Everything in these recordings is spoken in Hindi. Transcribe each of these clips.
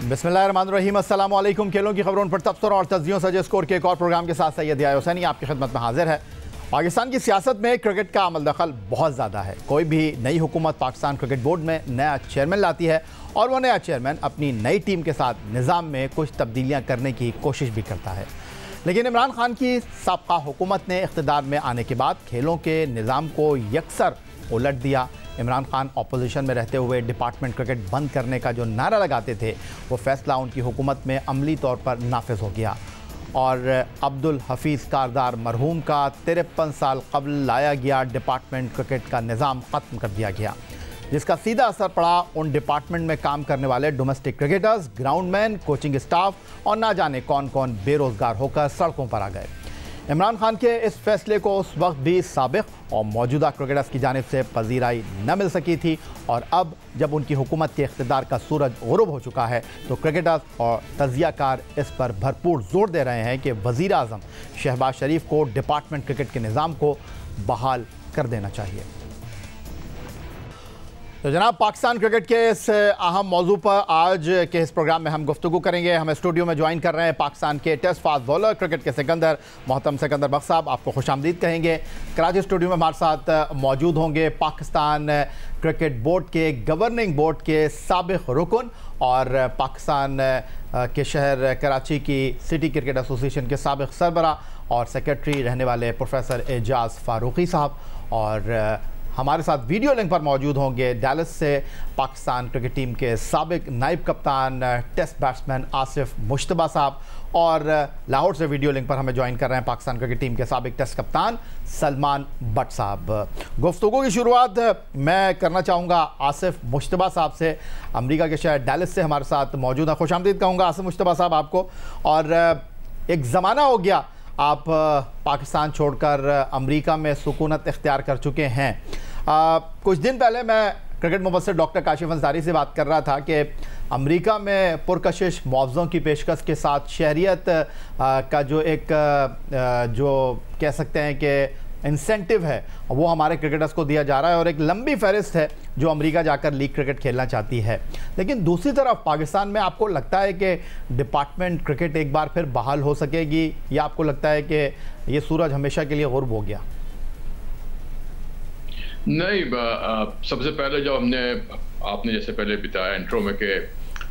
बिस्मिल्लाहिर्रहमानिर्रहीम, अस्सलाम वालेकुम। खेलों की खबरों पर तबसरा और तज्जियों सजे स्कोर के एक और प्रोग्राम के साथ सैयद यार हुसैनी आपकी खिदमत में हाजिर है। पाकिस्तान की सियासत में क्रिकेट का अमल दखल बहुत ज़्यादा है। कोई भी नई हुकूमत पाकिस्तान क्रिकेट बोर्ड में नया चेयरमैन लाती है और वह नया चेयरमैन अपनी नई टीम के साथ निज़ाम में कुछ तब्दीलियाँ करने की कोशिश भी करता है। लेकिन इमरान खान की साबका हुकूमत ने इख्तिदार में आने के बाद खेलों के निज़ाम को यकसर उलट दिया। इमरान खान अपोजिशन में रहते हुए डिपार्टमेंट क्रिकेट बंद करने का जो नारा लगाते थे वो फैसला उनकी हुकूमत में अमली तौर पर नाफिज हो गया और अब्दुल हफीज़ कारदार मरहूम का 53 साल कबल लाया गया डिपार्टमेंट क्रिकेट का निज़ाम ख़त्म कर दिया गया, जिसका सीधा असर पड़ा उन डिपार्टमेंट में काम करने वाले domestic cricketers, groundman, coaching staff और ना जाने कौन कौन बेरोज़गार होकर सड़कों पर आ गए। इमरान खान के इस फैसले को उस वक्त भी साबिक़ और मौजूदा क्रिकेटर्स की जानिब से पजीराई न मिल सकी थी और अब जब उनकी हुकूमत के इख्तिदार का सूरज गुरूब हो चुका है तो क्रिकेटर्स और तजियाकार इस पर भरपूर जोर दे रहे हैं कि वज़ीर आज़म शहबाज शरीफ को डिपार्टमेंट क्रिकेट के निज़ाम को बहाल कर देना चाहिए। तो जनाब, पाकिस्तान क्रिकेट के इस अहम मौजू पर आज के इस प्रोग्राम में हम गुफ्तगू करेंगे। हमें स्टूडियो में ज्वाइन कर रहे हैं पाकिस्तान के टेस्ट फास्ट बॉलर क्रिकेट के सिकंदर मोहतरम सिकंदर बख्श साहब, आपको खुशामदीद कहेंगे। कराची स्टूडियो में हमारे साथ मौजूद होंगे पाकिस्तान क्रिकेट बोर्ड के गवर्निंग बोर्ड के साबिक़ रुकन और पाकिस्तान के शहर कराची की सिटी क्रिकेट एसोसिएशन के साबिक़ सरबरा और सेक्रेटरी रहने वाले प्रोफेसर एजाज फारूकी साहब, और हमारे साथ वीडियो लिंक पर मौजूद होंगे डैलस से पाकिस्तान क्रिकेट टीम के साबिक़ नायब कप्तान टेस्ट बैट्समैन आसिफ मुश्तबा साहब, और लाहौर से वीडियो लिंक पर हमें ज्वाइन कर रहे हैं पाकिस्तान क्रिकेट टीम के साबिक़ टेस्ट कप्तान सलमान बट साहब। गुफ्तगू की शुरुआत मैं करना चाहूँगा आसिफ मुश्तबा साहब से, अमरीका के शहर डैलस से हमारे साथ मौजूद हैं। खुशामदीद कहूँगा आसिफ मुश्तबा साहब आपको। और एक ज़माना हो गया आप पाकिस्तान छोड़कर अमेरिका में सुकूनत इख्तियार कर चुके हैं। कुछ दिन पहले मैं क्रिकेट मुबस्सिर डॉक्टर काशिफ अंसारी से बात कर रहा था कि अमेरिका में पुरकशिश मुआवज़ों की पेशकश के साथ शहरियत का जो एक जो कह सकते हैं कि इंसेंटिव है वो हमारे क्रिकेटर्स को दिया जा रहा है और एक लंबी फहरिस्त है जो अमेरिका जाकर लीग क्रिकेट खेलना चाहती है। लेकिन दूसरी तरफ पाकिस्तान में आपको लगता है कि डिपार्टमेंट क्रिकेट एक बार फिर बहाल हो सकेगी या आपको लगता है कि ये सूरज हमेशा के लिए गुरूब हो गया? नहीं, सबसे पहले जो आपने जैसे पहले बताया इंट्रो में कि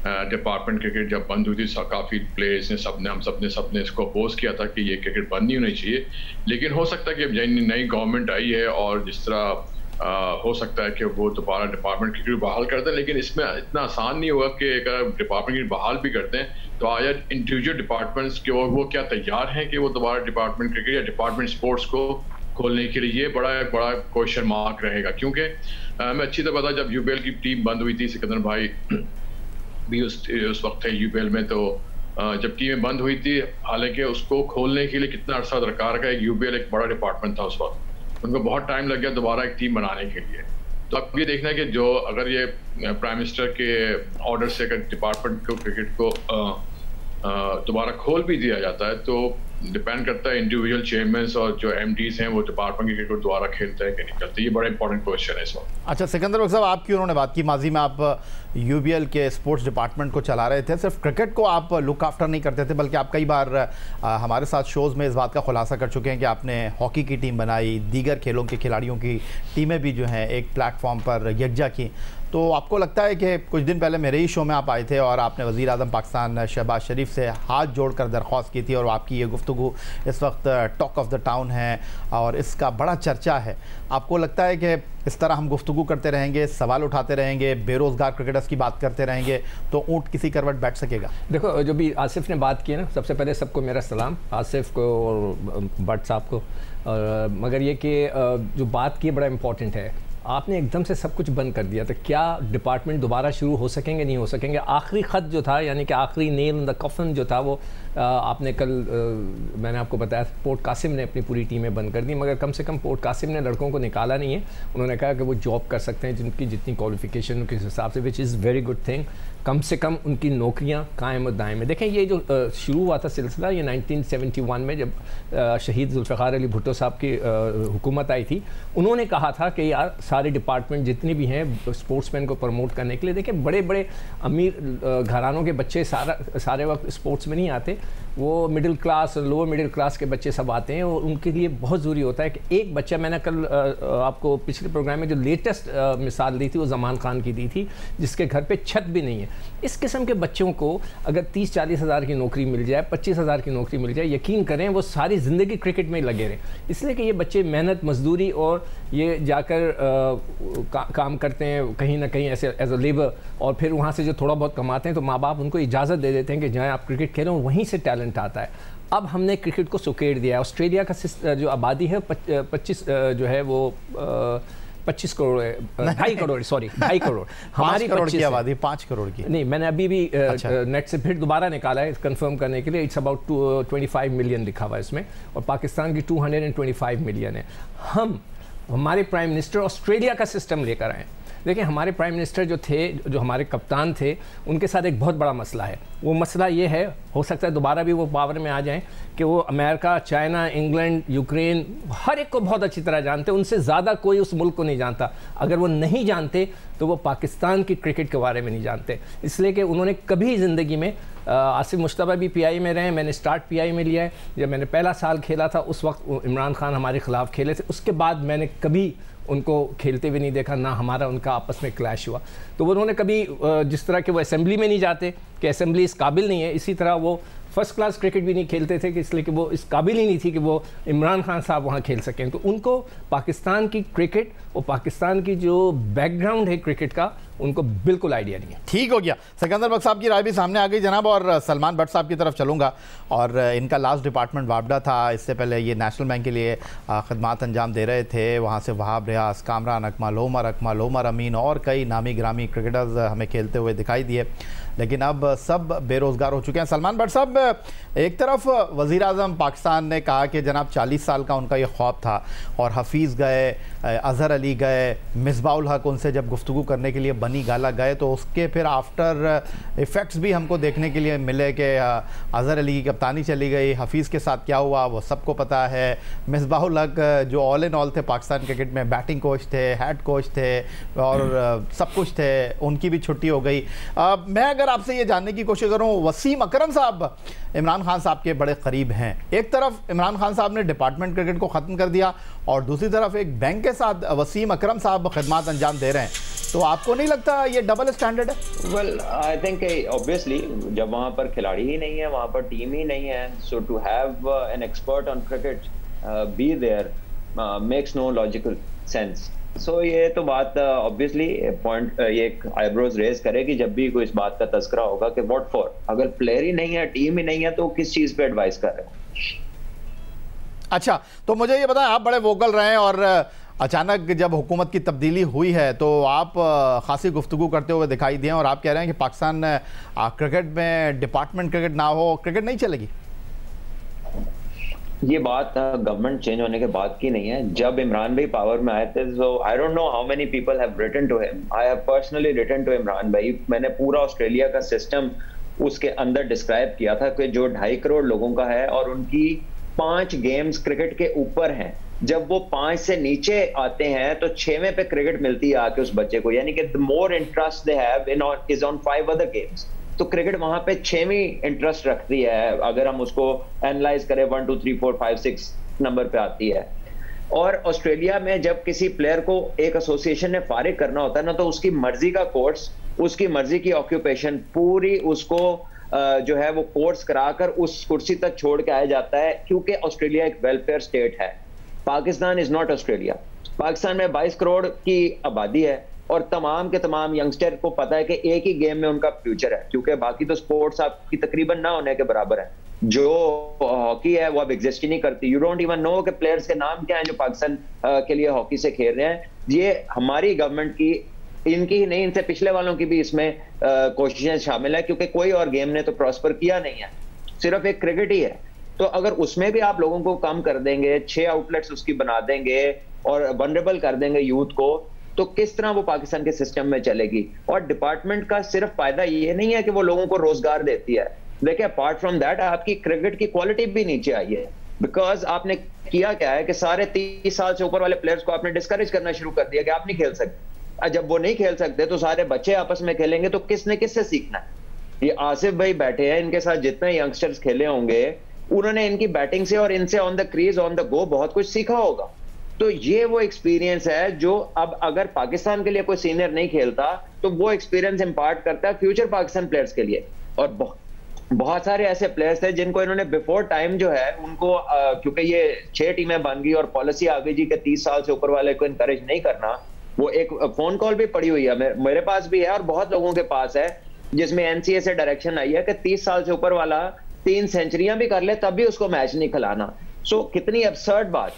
डिपार्टमेंट क्रिकेट जब बंद हुई थी काफ़ी प्लेयर्स ने हम सब ने इसको अपोज किया था कि ये क्रिकेट बंद नहीं होनी चाहिए। लेकिन हो सकता है कि नई गवर्नमेंट आई है और जिस तरह हो सकता है कि वो दोबारा डिपार्टमेंट क्रिकेट बहाल कर दें, लेकिन इसमें इतना आसान नहीं होगा कि अगर डिपार्टमेंट क्रिकेट बहाल भी करते हैं तो आया इंडिविजुअल डिपार्टमेंट्स के वो क्या तैयार हैं कि वो दोबारा डिपार्टमेंट क्रिकेट या डिपार्टमेंट स्पोर्ट्स को खोलने के लिए बड़ा क्वेश्चन मार्क रहेगा। क्योंकि मैं अच्छी तरह पता जब यूबीएल की टीम बंद हुई थी, सिकंदर भाई भी उस वक्त थे यूबीएल में, तो जब टीमें बंद हुई थी, हालांकि उसको खोलने के लिए कितना अर्सा दरकार का, यूबीएल एक बड़ा डिपार्टमेंट था उस वक्त, उनको बहुत टाइम लग गया दोबारा एक टीम बनाने के लिए। तो अब ये देखना है कि जो अगर ये प्राइम मिनिस्टर के ऑर्डर से अगर डिपार्टमेंट को क्रिकेट को दोबारा खोल भी दिया जाता है तो डिपेंड करता है इंडिविजुअल चेयरमैन और जो एमडीज हैं वो डिपार्टमेंट क्रिकेट को दोबारा खेलते हैं कि नहीं करते। ये बड़ा इंपॉर्टेंट क्वेश्चन है इस वक्त। अच्छा सिकंदर बख्श साहब, आपकी उन्होंने बात की, माजी में आप यूबीएल के स्पोर्ट्स डिपार्टमेंट को चला रहे थे, सिर्फ क्रिकेट को आप लुक आफ्टर नहीं करते थे बल्कि आप कई बार हमारे साथ शोज़ में इस बात का खुलासा कर चुके हैं कि आपने हॉकी की टीम बनाई, दीगर खेलों के खिलाड़ियों की टीमें भी जो हैं एक प्लेटफॉर्म पर यकजा की। तो आपको लगता है कि कुछ दिन पहले मेरे ही शो में आप आए थे और आपने वज़ीर आज़म पाकिस्तान शहबाज शरीफ से हाथ जोड़कर दरख्वास्त की थी और आपकी ये गुफ्तगू इस वक्त टॉक ऑफ द टाउन है और इसका बड़ा चर्चा है। आपको लगता है कि इस तरह हम गुफ्तगू करते रहेंगे, सवाल उठाते रहेंगे, बेरोज़गार क्रिकेटर्स की बात करते रहेंगे तो ऊँट किसी करवट बैठ सकेगा? देखो, जो भी आसिफ ने बात की है ना, सबसे पहले सबको मेरा सलाम, आसिफ को और भट्ट साहब को। मगर ये कि जो बात की बड़ा इम्पॉर्टेंट है, आपने एकदम से सब कुछ बंद कर दिया तो क्या डिपार्टमेंट दोबारा शुरू हो सकेंगे? नहीं हो सकेंगे। आखिरी ख़त जो था, यानी कि आखिरी नेल इन द कफन जो था, वो आपने कल मैंने आपको बताया पोर्ट कासिम ने अपनी पूरी टीमें बंद कर दी, मगर कम से कम पोर्ट कासिम ने लड़कों को निकाला नहीं है। उन्होंने कहा कि वो जॉब कर सकते हैं जिनकी जितनी क्वालिफिकेशन के हिसाब से, which is very good thing. कम से कम उनकी नौकरियां कायम और दायम में। देखें ये जो शुरू हुआ था सिलसिला, ये 1971 में जब शहीद जुल्फ़िकार अली भुट्टो साहब की हुकूमत आई थी, उन्होंने कहा था कि यार सारे डिपार्टमेंट जितने भी हैं स्पोर्ट्समैन को प्रमोट करने के लिए, देखें बड़े बड़े अमीर घरानों के बच्चे सारे वक्त स्पोर्ट्स में नहीं आते, वो middle class lower middle class के बच्चे सब आते हैं, और उनके लिए बहुत ज़रूरी होता है कि एक बच्चा, मैंने कल आपको पिछले प्रोग्राम में जो लेटेस्ट मिसाल दी थी वो ज़मान खान की दी थी, जिसके घर पे छत भी नहीं है। इस किस्म के बच्चों को अगर 30-40 हज़ार की नौकरी मिल जाए, 25 हज़ार की नौकरी मिल जाए, यकीन करें वो सारी ज़िंदगी क्रिकेट में ही लगे रहें। इसलिए कि ये बच्चे मेहनत मजदूरी और ये जाकर काम करते हैं कहीं ना कहीं ऐसे एज अ लेबर, और फिर वहाँ से जो थोड़ा बहुत कमाते हैं तो माँ बाप उनको इजाज़त दे देते हैं कि जहाँ आप क्रिकेट खेलें, वहीं से टैलेंट आता है। अब हमने क्रिकेट को सुकेड़ दिया है। ऑस्ट्रेलिया का जो आबादी है 25 जो है वो 25 करोड़ है, 2.5 करोड़, सॉरी 2.5 करोड़। हमारी 5 करोड़ की आबादी, 5 करोड़ की नहीं, मैंने अभी भी नेट से फिर दोबारा निकाला है कंफर्म करने के लिए। इट्स अबाउट 25 मिलियन लिखा हुआ है इसमें, और पाकिस्तान की 225 मिलियन है। हमारे प्राइम मिनिस्टर ऑस्ट्रेलिया का सिस्टम लेकर आए। देखिए हमारे प्राइम मिनिस्टर जो थे, जो हमारे कप्तान थे, उनके साथ एक बहुत बड़ा मसला है। वो मसला ये है, हो सकता है दोबारा भी वो पावर में आ जाएं, कि वो अमेरिका, चाइना, इंग्लैंड, यूक्रेन, हर एक को बहुत अच्छी तरह जानते हैं, उनसे ज़्यादा कोई उस मुल्क को नहीं जानता। अगर वो नहीं जानते तो वो पाकिस्तान की क्रिकेट के बारे में नहीं जानते, इसलिए कि उन्होंने कभी ज़िंदगी में, आसिफ मुश्तबा भी PI में रहे, मैंने स्टार्ट PI में लिया है। जब मैंने पहला साल खेला था उस वक्त इमरान खान हमारे ख़िलाफ़ खेले थे, उसके बाद मैंने कभी उनको खेलते हुए नहीं देखा, ना हमारा उनका आपस में क्लैश हुआ। तो उन्होंने कभी, जिस तरह के वो असेंबली में नहीं जाते कि असेंबली इस काबिल नहीं है, इसी तरह वो फर्स्ट क्लास क्रिकेट भी नहीं खेलते थे, कि इसलिए कि वो इस काबिल ही नहीं थी कि वो इमरान खान साहब वहाँ खेल सकें। तो उनको पाकिस्तान की क्रिकेट और पाकिस्तान की जो बैकग्राउंड है क्रिकेट का, उनको बिल्कुल आइडिया नहीं है। ठीक हो गया, सिकंदर बख्श साहब की राय भी सामने आ गई जनाब। और सलमान भट्ट साहब की तरफ चलूँगा, और इनका लास्ट डिपार्टमेंट वापडा था। इससे पहले ये नेशनल बैंक के लिए खदमात अंजाम दे रहे थे। वहाँ से वहाब रियाज, कामरान अकमल उमर अमीन और कई नामी ग्रामी क्रिकेटर्स हमें खेलते हुए दिखाई दिए, लेकिन अब सब बेरोज़गार हो चुके हैं। सलमान भट्ट साहब, एक तरफ वज़ीर आज़म पाकिस्तान ने कहा कि जनाब 40 साल का उनका ये ख्वाब था, और हफीज़ गए, अज़हर अली गए, मिसबाउल हक उनसे जब गुफ्तगू करने के लिए बनी गाला गए, तो उसके फिर आफ्टर इफ़ेक्ट्स भी हमको देखने के लिए मिले कि अज़हर अली की कप्तानी चली गई। हफीज़ के साथ क्या हुआ वो सबको पता है। मिसबाउल हक जो ऑल इन ऑल थे पाकिस्तान क्रिकेट में, बैटिंग कोच थे, हेड कोच थे और सब कुछ थे, उनकी भी छुट्टी हो गई। मैं अगर आपसे ये जानने की कोशिश करूं, वसीम अकरम साहब इमरान खान साहब के बड़े करीब हैं। एक तरफ इमरान खान साहब ने डिपार्टमेंट क्रिकेट को ख़त्म कर दिया, और दूसरी तरफ एक बैंक के साथ वसीम अकरम साहब खिदमत अंजाम दे रहे हैं, तो आपको नहीं लगता ये डबल स्टैंडर्ड है? वेल आई थिंक ऑब्वियसली जब वहाँ पर खिलाड़ी ही नहीं है, वहाँ पर टीम ही नहीं है, so to have an expert on cricket be there makes no logical sense. So ये तो बात ऑब्वियसली पॉइंट ये आईब्रोज रेज करेगी जब भी कोई इस बात का तस्करा होगा कि व्हाट फॉर। अगर प्लेयर ही नहीं है, टीम ही नहीं है, तो किस चीज पे एडवाइस कर रहे हो? अच्छा, तो मुझे ये बताएं, आप बड़े वोकल रहे हैं, और अचानक जब हुकूमत की तब्दीली हुई है तो आप खासी गुफ्तगू करते हुए दिखाई दिए, और आप कह रहे हैं कि पाकिस्तान क्रिकेट में डिपार्टमेंट क्रिकेट ना हो, क्रिकेट नहीं चलेगी। ये बात गवर्नमेंट चेंज होने के बाद की नहीं है। जब इमरान भाई पावर में आए थे, so I don't know how many people have written to him. I have personally written to Imran भाई। मैंने पूरा ऑस्ट्रेलिया का सिस्टम उसके अंदर डिस्क्राइब किया था कि जो 2.5 करोड़ लोगों का है, और उनकी 5 गेम्स क्रिकेट के ऊपर हैं। जब वो 5 से नीचे आते हैं तो 6वें पे क्रिकेट मिलती है आके उस बच्चे को, यानी कि the more interest they have in is on 5 other games. तो क्रिकेट वहां पे 6वीं इंटरेस्ट रखती है, अगर हम उसको एनालाइज करें 1 2 3 4 5 6 नंबर पे आती है। और ऑस्ट्रेलिया में जब किसी प्लेयर को एक एसोसिएशन ने फारिग करना होता है ना, तो उसकी मर्जी का कोर्स, उसकी मर्जी की ऑक्यूपेशन पूरी उसको जो है वो कोर्स कराकर उस कुर्सी तक छोड़ के आया जाता है, क्योंकि ऑस्ट्रेलिया एक वेलफेयर स्टेट है। Pakistan is not Australia. Pakistan में 22 करोड़ की आबादी है, और तमाम के तमाम यंगस्टर को पता है कि एक ही गेम में उनका फ्यूचर है, क्योंकि बाकी तो स्पोर्ट्स आपकी तकरीबन ना होने के बराबर है। जो हॉकी है वो अब एग्जिस्ट ही नहीं करती। यू डोंट इवन नो कि प्लेयर्स के नाम क्या हैं जो पाकिस्तान के लिए हॉकी से खेल रहे हैं। ये हमारी गवर्नमेंट की, इनकी ही नहीं, इनसे पिछले वालों की भी इसमें कोशिशें शामिल है, क्योंकि कोई और गेम ने तो प्रॉस्पर किया नहीं है, सिर्फ एक क्रिकेट ही है। तो अगर उसमें भी आप लोगों को कम कर देंगे, 6 आउटलेट्स उसकी बना देंगे और वनरेबल कर देंगे यूथ को, तो किस तरह वो पाकिस्तान के सिस्टम में चलेगी। और डिपार्टमेंट का सिर्फ फायदा ये नहीं है कि वो लोगों को रोजगार देती है, देखिए अपार्ट फ्रॉम दैट आपकी क्रिकेट की क्वालिटी भी नीचे आई है। बिकॉज आपने किया क्या है कि सारे 30 साल से ऊपर वाले प्लेयर्स को आपने डिस्करेज करना शुरू कर दिया कि आप नहीं खेल सकते। जब वो नहीं खेल सकते तो सारे बच्चे आपस में खेलेंगे, तो किसने किससे सीखना है। ये आसिफ भाई बैठे हैं, इनके साथ जितने यंगस्टर्स खेले होंगे उन्होंने इनकी बैटिंग से और इनसे on the crease on the go बहुत कुछ सीखा होगा। तो ये वो एक्सपीरियंस है जो अब अगर पाकिस्तान के लिए कोई सीनियर नहीं खेलता तो वो एक्सपीरियंस इंपार्ट करता है फ्यूचर पाकिस्तान प्लेयर्स के लिए। और बहुत सारे ऐसे प्लेयर्स थे जिनको इन्होंने बिफोर टाइम जो है उनको क्योंकि ये 6 टीमें बन गई और पॉलिसी आ गई जी के 30 साल से ऊपर वाले को इनकरेज नहीं करना। वो एक फोन कॉल भी पड़ी हुई है, मेरे पास भी है और बहुत लोगों के पास है, जिसमें एनसीए से डायरेक्शन आई है कि 30 साल से ऊपर वाला 3 सेंचुरियां भी कर ले तब भी उसको मैच नहीं खिलाना। सो कितनी absurd बात,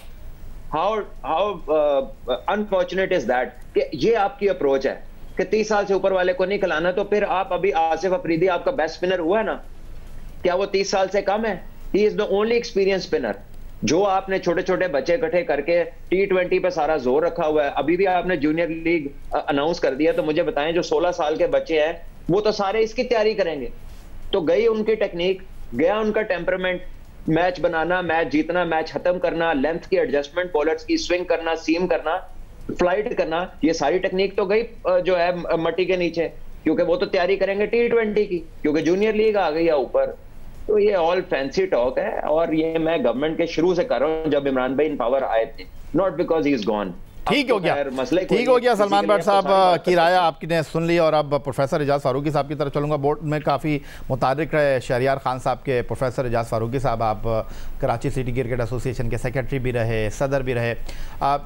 हाउ अनफॉर्चुनेट इज दैट कि ये आपकी अप्रोच है कि 30 साल से ऊपर वाले को नहीं खिलाना। तो फिर आप अभी आसिफ अफरीदी आपका बेस्ट स्पिनर हुआ है ना, क्या वो 30 साल से कम है? He is the only experience spinner. जो आपने छोटे छोटे बच्चे इकट्ठे करके T20 पे सारा जोर रखा हुआ है। अभी भी आपने जूनियर लीग अनाउंस कर दिया, तो मुझे बताएं जो 16 साल के बच्चे हैं वो तो सारे इसकी तैयारी करेंगे। तो गई उनकी टेक्निक, गया उनका टेम्परामेंट, मैच बनाना, मैच जीतना, मैच खत्म करना, लेंथ की एडजस्टमेंट, बॉलर्स की स्विंग करना, सीम करना, फ्लाइट करना, ये सारी टेक्निक तो गई जो है मट्टी के नीचे, क्योंकि वो तो तैयारी करेंगे T20 की, क्योंकि जूनियर लीग आ गई है ऊपर। तो ये ऑल फैंसी टॉक है और ये मैं गवर्नमेंट के शुरू से कर रहा हूं जब इमरान भाई इन पावर आए थे, not because he is gone. ठीक हो गया, ठीक हो गया। सलमान भट्ट साहब की राय आपने सुन ली और अब प्रोफेसर एजाज फारूकी साहब की तरफ चलूँगा। बोर्ड में काफ़ी मुतारिक रहे शहरियार खान साहब के प्रोफेसर एजाज फारूकी साहब, आप कराची सिटी क्रिकेट एसोसिएशन के सेक्रेटरी भी रहे, सदर भी रहे।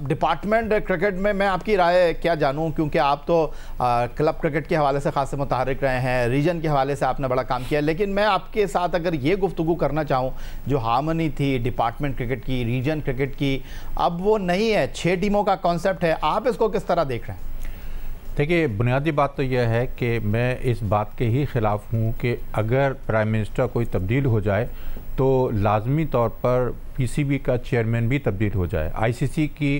डिपार्टमेंट क्रिकेट में मैं आपकी राय क्या जानूँ, क्योंकि आप तो क्लब क्रिकेट के हवाले से खास मुतारिक रहे हैं, रीजन के हवाले से आपने बड़ा काम किया, लेकिन मैं आपके साथ अगर ये गुफ्तगू करना चाहूँ, जो हार्मनी थी डिपार्टमेंट क्रिकेट की, रीजन क्रिकेट की, अब वो नहीं है, 6 टीमों का कॉन्सेप्ट है, आप इसको किस तरह देख रहे हैं? देखिए, बुनियादी बात तो यह है कि मैं इस बात के ही ख़िलाफ़ हूँ कि अगर प्राइम मिनिस्टर कोई तब्दील हो जाए तो लाजमी तौर पर पीसीबी का चेयरमैन भी तब्दील हो जाए। आईसीसी की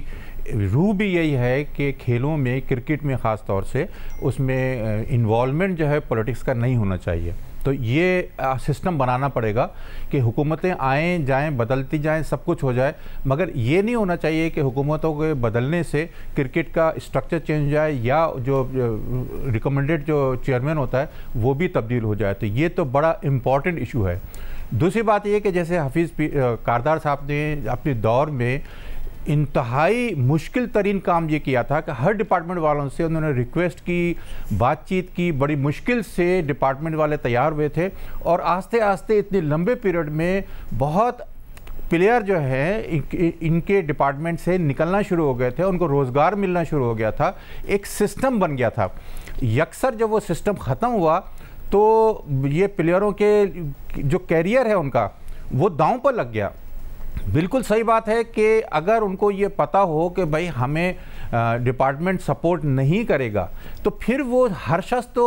रूह भी यही है कि खेलों में, क्रिकेट में ख़ास तौर से, उसमें इन्वॉल्वमेंट जो है पॉलिटिक्स का नहीं होना चाहिए। तो ये सिस्टम बनाना पड़ेगा कि हुकूमतें आएँ जाएं, बदलती जाएं, सब कुछ हो जाए, मगर ये नहीं होना चाहिए कि हुकूमतों के बदलने से क्रिकेट का स्ट्रक्चर चेंज हो जाए या जो रिकमेंडेड जो चेयरमैन होता है वो भी तब्दील हो जाए। तो ये तो बड़ा इम्पॉर्टेंट इशू है। दूसरी बात ये कि जैसे हफीज़ कारदार साहब ने अपने दौर में इंतहाई मुश्किल तरीन काम ये किया था कि हर डिपार्टमेंट वालों से उन्होंने रिक्वेस्ट की, बातचीत की, बड़ी मुश्किल से डिपार्टमेंट वाले तैयार हुए थे और आस्ते आस्ते इतने लंबे पीरियड में बहुत प्लेयर जो है इनके डिपार्टमेंट से निकलना शुरू हो गए थे, उनको रोज़गार मिलना शुरू हो गया था, एक सिस्टम बन गया था। यकसर जब वो सिस्टम ख़त्म हुआ तो ये प्लेयरों के जो कैरियर है उनका वो दांव पर लग गया। बिल्कुल सही बात है कि अगर उनको ये पता हो कि भाई हमें डिपार्टमेंट सपोर्ट नहीं करेगा तो फिर वो हर शख्स तो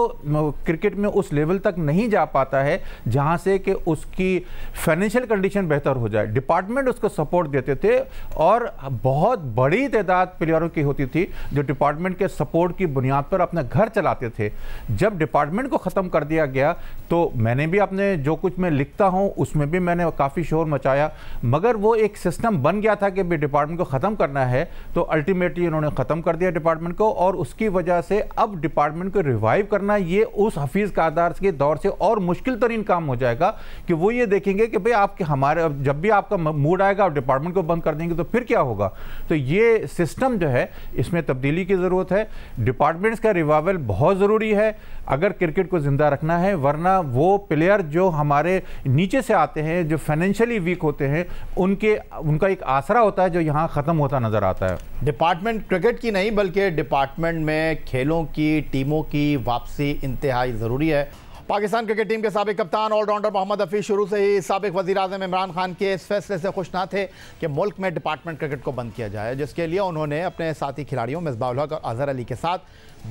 क्रिकेट में उस लेवल तक नहीं जा पाता है जहां से कि उसकी फाइनेंशियल कंडीशन बेहतर हो जाए। डिपार्टमेंट उसको सपोर्ट देते थे और बहुत बड़ी तादाद प्लेयरों की होती थी जो डिपार्टमेंट के सपोर्ट की बुनियाद पर अपना घर चलाते थे। जब डिपार्टमेंट को ख़त्म कर दिया गया तो मैंने भी अपने जो कुछ मैं लिखता हूँ उसमें भी मैंने काफ़ी शोर मचाया, मगर वो एक सिस्टम बन गया था कि भी डिपार्टमेंट को ख़त्म करना है तो अल्टीमेटली उन्होंने ख़त्म कर दिया डिपार्टमेंट को। और उसकी वजह से अब डिपार्टमेंट को रिवाइव करना ये उस हफीज़ कारदार के दौर से और मुश्किल तरीन काम हो जाएगा कि वो ये देखेंगे कि भाई आपके हमारे जब भी आपका मूड आएगा आप डिपार्टमेंट को बंद कर देंगे तो फिर क्या होगा। तो ये सिस्टम जो है इसमें तब्दीली की ज़रूरत है। डिपार्टमेंट्स का रिवाइवल बहुत ज़रूरी है अगर क्रिकेट को ज़िंदा रखना है, वरना वो प्लेयर जो हमारे नीचे से आते हैं, जो फाइनेंशियली वीक होते हैं, उनका एक आसरा होता है जो यहाँ ख़त्म होता नज़र आता है। डिपार्टमेंट क्रिकेट की नहीं बल्कि डिपार्टमेंट में खेलों की, टीमों की वापसी इंतहाई ज़रूरी है। पाकिस्तान क्रिकेट टीम के साबिक कप्तान ऑलराउंडर मोहम्मद हफीज़ शुरू से ही साबिक वज़ीर-ए-आज़म इमरान खान के इस फैसले से खुश ना थे कि मुल्क में डिपार्टमेंट क्रिकेट को बंद किया जाए, जिसके लिए उन्होंने अपने साथी खिलाड़ियों मिसबाह-उल हक और अजहर अली के साथ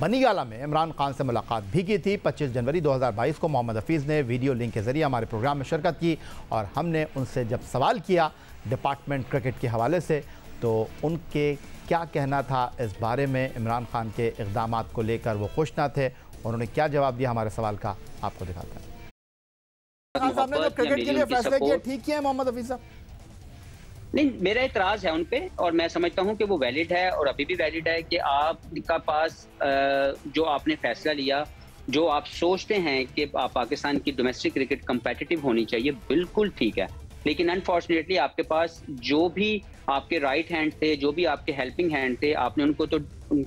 बनीगाला में इमरान खान से मुलाकात भी की थी। 25 जनवरी 2022 को मोहम्मद हफीज़ ने वीडियो लिंक के ज़रिए हमारे प्रोग्राम में शिरकत की और हमने उनसे जब सवाल किया डिपार्टमेंट क्रिकेट के हवाले से तो उनके क्या कहना था इस बारे में, इमरान खान के इक़दामात को लेकर वो खुश ना थे, उन्होंने क्या जवाब दिया हमारे सवाल का, आपको दिखाते हैं। साहब ने जो क्रिकेट के लिए फैसले किए ठीक किए मोहम्मद हफीज साहब? नहीं, मेरा इतराज़ है उन पे और मैं समझता हूं कि वो वैलिड है और अभी भी वैलिड है कि आपका पास जो आपने फैसला लिया, जो आप सोचते हैं कि पाकिस्तान की डोमेस्टिक क्रिकेट कंपेटिटिव होनी चाहिए, बिल्कुल ठीक है। लेकिन अनफॉर्चुनेटली आपके पास जो भी आपके राइट हैंड थे, जो भी आपके हेल्पिंग हैंड थे, आपने उनको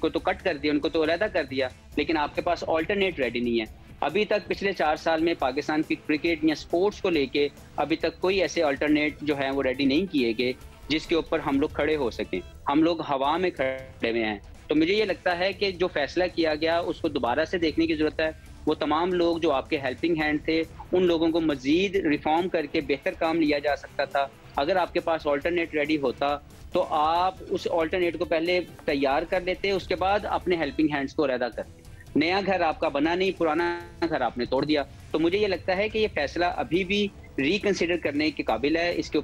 तो कट कर दिया, उनको तो अलहदा कर दिया, लेकिन आपके पास ऑल्टरनेट रेडी नहीं है। अभी तक पिछले 4 साल में पाकिस्तान की क्रिकेट या स्पोर्ट्स को लेके अभी तक कोई ऐसे अल्टरनेट जो है वो रेडी नहीं किए गए जिसके ऊपर हम लोग खड़े हो सकें। हम लोग हवा में खड़े हुए हैं। तो मुझे ये लगता है कि जो फैसला किया गया उसको दोबारा से देखने की ज़रूरत है। वो तमाम लोग जो आपके हेल्पिंग हैंड थे, उन लोगों को मज़ीद रिफॉर्म करके बेहतर काम लिया जा सकता था। अगर आपके पास ऑल्टरनेट रेडी होता तो आप उस ऑल्टरनेट को पहले तैयार कर लेते, उसके बाद अपने हेल्पिंग हैंड्स को अलहदा करते। नया घर आपका बना नहीं, पुराना घर आपने तोड़ दिया। तो मुझे ये लगता है कि ये फैसला अभी भी रिकंसिडर करने के काबिल है। इसके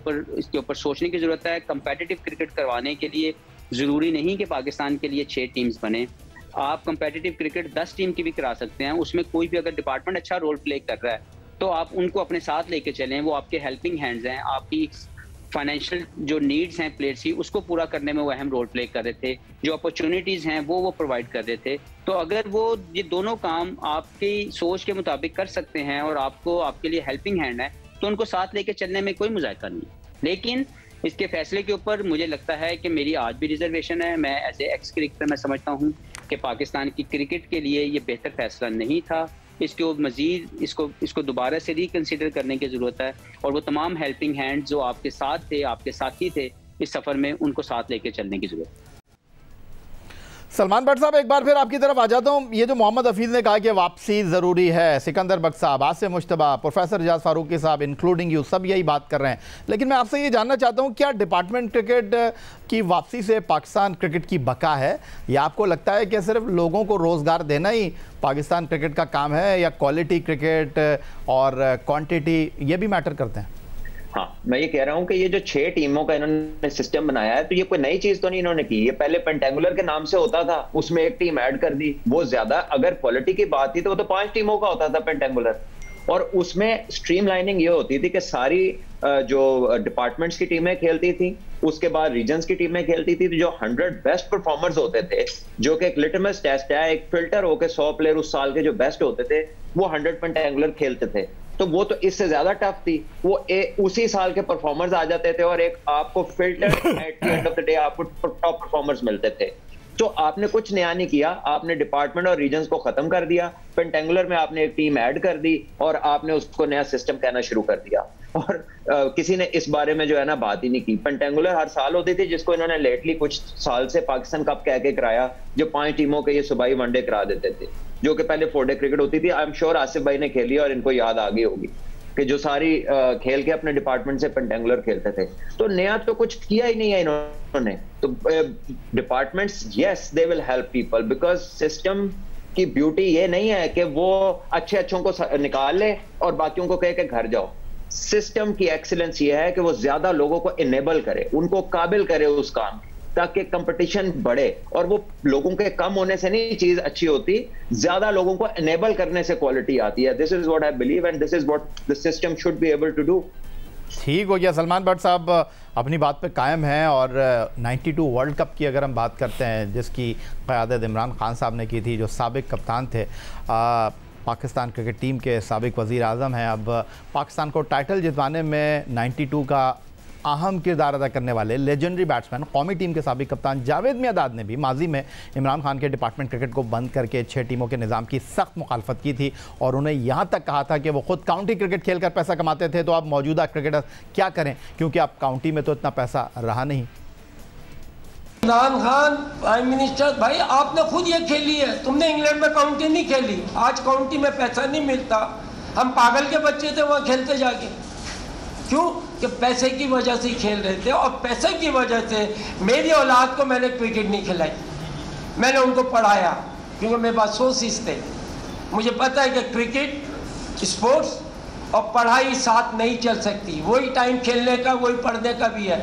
ऊपर सोचने की ज़रूरत है। कंपेटिटिव क्रिकेट करवाने के लिए ज़रूरी नहीं कि पाकिस्तान के लिए 6 टीम्स बने। आप कंपेटिटिव क्रिकेट 10 टीम की भी करा सकते हैं। उसमें कोई भी अगर डिपार्टमेंट अच्छा रोल प्ले कर रहा है तो आप उनको अपने साथ लेके चलें। वो आपके हेल्पिंग हैंड्स हैं, आपकी फाइनेंशियल जो नीड्स हैं प्लेयर्स की, उसको पूरा करने में वो अहम रोल प्ले कर रहे थे। जो अपॉर्चुनिटीज़ हैं वो प्रोवाइड कर रहे थे। तो अगर वो ये दोनों काम आपकी सोच के मुताबिक कर सकते हैं और आपके लिए हेल्पिंग हैंड है, तो उनको साथ लेके चलने में कोई मुज़ायका नहीं। लेकिन इसके फैसले के ऊपर मुझे लगता है कि मेरी आज भी रिजर्वेशन है। मैं एज ए एक्स क्रिकेटर मैं समझता हूँ कि पाकिस्तान की क्रिकेट के लिए ये बेहतर फैसला नहीं था। इसको मजीद इसको दोबारा से रिकंसिडर करने की ज़रूरत है और वो तमाम हेल्पिंग हैंड जो आपके साथ थे, आपके साथी थे इस सफ़र में, उनको साथ लेके चलने की ज़रूरत है। सलमान भट्ट साहब, एक बार फिर आपकी तरफ आ जाता हूँ। ये जो मोहम्मद हफीज़ ने कहा कि वापसी ज़रूरी है, सिकंदर बख्श साहब, आसिफ मुश्तबा, प्रोफेसर रियाज फारूकी साहब इंक्लूडिंग यू, सब यही बात कर रहे हैं। लेकिन मैं आपसे ये जानना चाहता हूँ, क्या डिपार्टमेंट क्रिकेट की वापसी से पाकिस्तान क्रिकेट की बका है, या आपको लगता है कि सिर्फ लोगों को रोज़गार देना ही पाकिस्तान क्रिकेट का काम है, या क्वालिटी क्रिकेट और क्वान्टिटी ये भी मैटर करते हैं? हाँ, मैं ये कह रहा हूँ कि ये जो 6 टीमों का इन्होंने सिस्टम बनाया है, तो ये कोई नई चीज तो नहीं इन्होंने की। ये पहले पेंटेंगुलर के नाम से होता था, उसमें एक टीम ऐड कर दी। वो ज्यादा अगर क्वालिटी की बात थी तो वो तो 5 टीमों का होता था पेंटेंगुलर, और उसमें स्ट्रीमलाइनिंग ये होती थी कि सारी जो डिपार्टमेंट्स की टीमें खेलती थी, उसके बाद रीजन्स की टीमें खेलती थी। तो जो 100 बेस्ट परफॉर्मर्स होते थे, जो कि एक लिटमस टेस्ट है, एक फिल्टर होकर 100 प्लेयर उस साल के जो बेस्ट होते थे वो 100 पेंटेंगुलर खेलते थे। तो वो तो इससे ज्यादा टफ थी। वो उसी साल के परफॉर्मर्स आ जाते थे और एक आपको filter at the end of the day आपको टॉप परफॉर्मर्स मिलते थे। तो आपने कुछ नया नहीं किया, आपने डिपार्टमेंट और रीजन्स को खत्म कर दिया। पेंटेंगुलर में आपने एक टीम ऐड कर दी और आपने उसको नया सिस्टम कहना शुरू कर दिया। और किसी ने इस बारे में जो है ना बात ही नहीं की। पेंटेंगुलर हर साल होती थी, जिसको इन्होंने लेटली कुछ साल से पाकिस्तान कप कह के कराया, जो 5 टीमों के ये सूबाई वनडे करा देते थे, जो कि पहले 4 डे क्रिकेट होती थी। आई एम श्योर आसिफ भाई ने खेली और इनको याद आ गई होगी कि जो सारी खेल के अपने डिपार्टमेंट से पेंटेंगुलर खेलते थे। तो नया तो कुछ किया ही नहीं है इन्होंने। तो departments, yes they will help people, because system की ब्यूटी ये नहीं है कि वो अच्छों को निकाल ले और बाकियों को कहे कि घर जाओ। सिस्टम की एक्सीलेंस ये है कि वो ज्यादा लोगों को इनेबल करे, उनको काबिल करे उस काम, ताकि कंपटीशन बढ़े। और वो लोगों के कम होने से नहीं चीज अच्छी होती, ज्यादा लोगों को इनेबल करने से क्वालिटी आती है। This is what I believe and this is what the system should be able to do. ठीक हो गया। सलमान भट्ट साहब अपनी बात पे कायम हैं। और 92 वर्ल्ड कप की अगर हम बात करते हैं, जिसकी क़यादत इमरान खान साहब ने की थी, जो साबिक कप्तान थे, पाकिस्तान क्रिकेट टीम के साबिक वज़ीर आज़म हैं, अब पाकिस्तान को टाइटल जितवाने में 92 का अहम किरदार अदा करने वाले लेजेंडरी बैट्समैन, कौमी टीम के साबिक कप्तान जावेद मियांदाद ने भी माजी में इमरान खान के डिपार्टमेंट क्रिकेट को बंद करके 6 टीमों के निज़ाम की सख्त मुखालफत की थी और उन्हें यहाँ तक कहा था कि वो खुद काउंटी क्रिकेट खेलकर पैसा कमाते थे, तो अब मौजूदा क्रिकेटर क्या करें, क्योंकि अब काउंटी में तो इतना पैसा रहा नहीं। इमरान खान प्राइम मिनिस्टर, भाई आपने खुद ये खेली है, तुमने इंग्लैंड में काउंटी नहीं खेली। आज काउंटी में पैसा नहीं मिलता। हम पागल के बच्चे थे वहाँ खेलते जाके, क्यों कि पैसे की वजह से खेल रहे थे। और पैसे की वजह से मेरी औलाद को मैंने क्रिकेट नहीं खिलाई, मैंने उनको पढ़ाया, क्योंकि मेरे पास सोर्सेस थे। मुझे पता है कि क्रिकेट, स्पोर्ट्स और पढ़ाई साथ नहीं चल सकती। वही टाइम खेलने का, वही पढ़ने का भी है।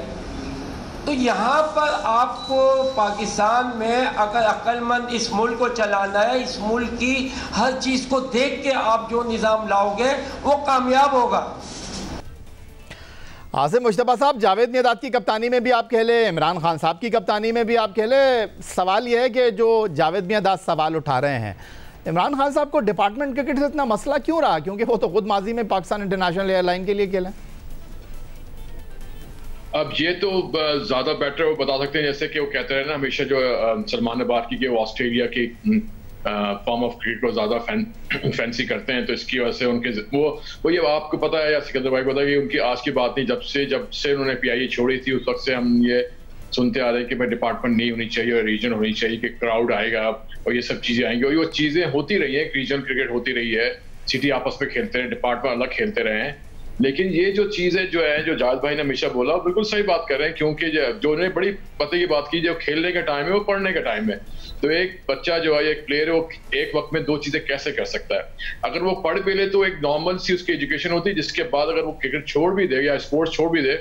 तो यहाँ पर आपको पाकिस्तान में अगर अक्लमंद इस मुल्क को चलाना है, इस मुल्क की हर चीज़ को देख के आप जो निज़ाम लाओगे वो कामयाब होगा। आसिम मुश्तबा साहब, जावेद मियादाद की कप्तानी में भी आप कह ले, इमरान खान साहब की कप्तानी में भी आप कह ले, सवाल यह है कि जो जावेद मियादाद सवाल उठा रहे हैं, इमरान खान साहब को डिपार्टमेंट क्रिकेट से इतना मसला क्यों रहा? क्योंकि वो तो खुद माजी में पाकिस्तान इंटरनेशनल एयरलाइन के लिए खेले। अब ये तो ज्यादा बेटर वो बता सकते हैं, जैसे कि वो कहते रहे ना हमेशा, जो सलमान ने बात की कि वो ऑस्ट्रेलिया की फॉर्म ऑफ क्रिकेट को ज्यादा फैंसी करते हैं, तो इसकी वजह से उनके वो ये आपको पता है या सिकंदर भाई पता है कि उनकी आज की बात नहीं, जब से उन्होंने PIA छोड़ी थी उस वक्त से हम ये सुनते आ रहे हैं कि भाई डिपार्टमेंट नहीं होनी चाहिए और रीजन होनी चाहिए, कि क्राउड आएगा और ये सब चीजें आएंगी, और ये चीजें होती रही है, रीजनल क्रिकेट होती रही है, सिटी आपस में खेलते रहे, डिपार्टमेंट अलग खेलते रहे हैं। लेकिन ये जो चीज है जो जावेद भाई ने हमेशा बोला, बिल्कुल सही बात कर रहे हैं, क्योंकि जो उन्होंने बड़ी पता की बात की, जो खेलने का टाइम है वो पढ़ने का टाइम है। तो एक बच्चा जो है, एक प्लेयर है, वो एक वक्त में दो चीजें कैसे कर सकता है? अगर वो पढ़ भी ले तो एक नॉर्मल सी उसकी एजुकेशन होती है, जिसके बाद अगर वो क्रिकेट छोड़ भी दे या स्पोर्ट्स छोड़ भी दे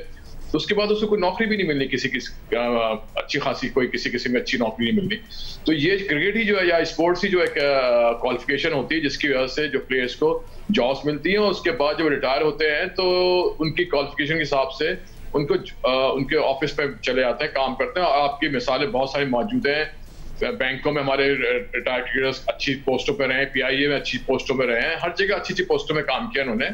तो उसके बाद उसको कोई नौकरी भी नहीं मिलनी, किसी अच्छी खासी कोई किसी में अच्छी नौकरी नहीं मिलनी। तो ये क्रिकेट ही जो है या स्पोर्ट्स ही जो एक क्वालिफिकेशन होती है, जिसकी वजह से जो प्लेयर्स को जॉब्स मिलती हैं, और उसके बाद जब रिटायर होते हैं तो उनकी क्वालिफिकेशन के हिसाब से उनको उनके ऑफिस में चले जाते हैं, काम करते हैं। और आपकी मिसालें बहुत सारी मौजूद हैं, बैंकों में हमारे रिटायर्ड क्रिकेटर्स अच्छी पोस्टों पर रहे हैं, PIA में अच्छी पोस्टों पर रहे हैं, हर जगह अच्छी पोस्टों में काम किया उन्होंने।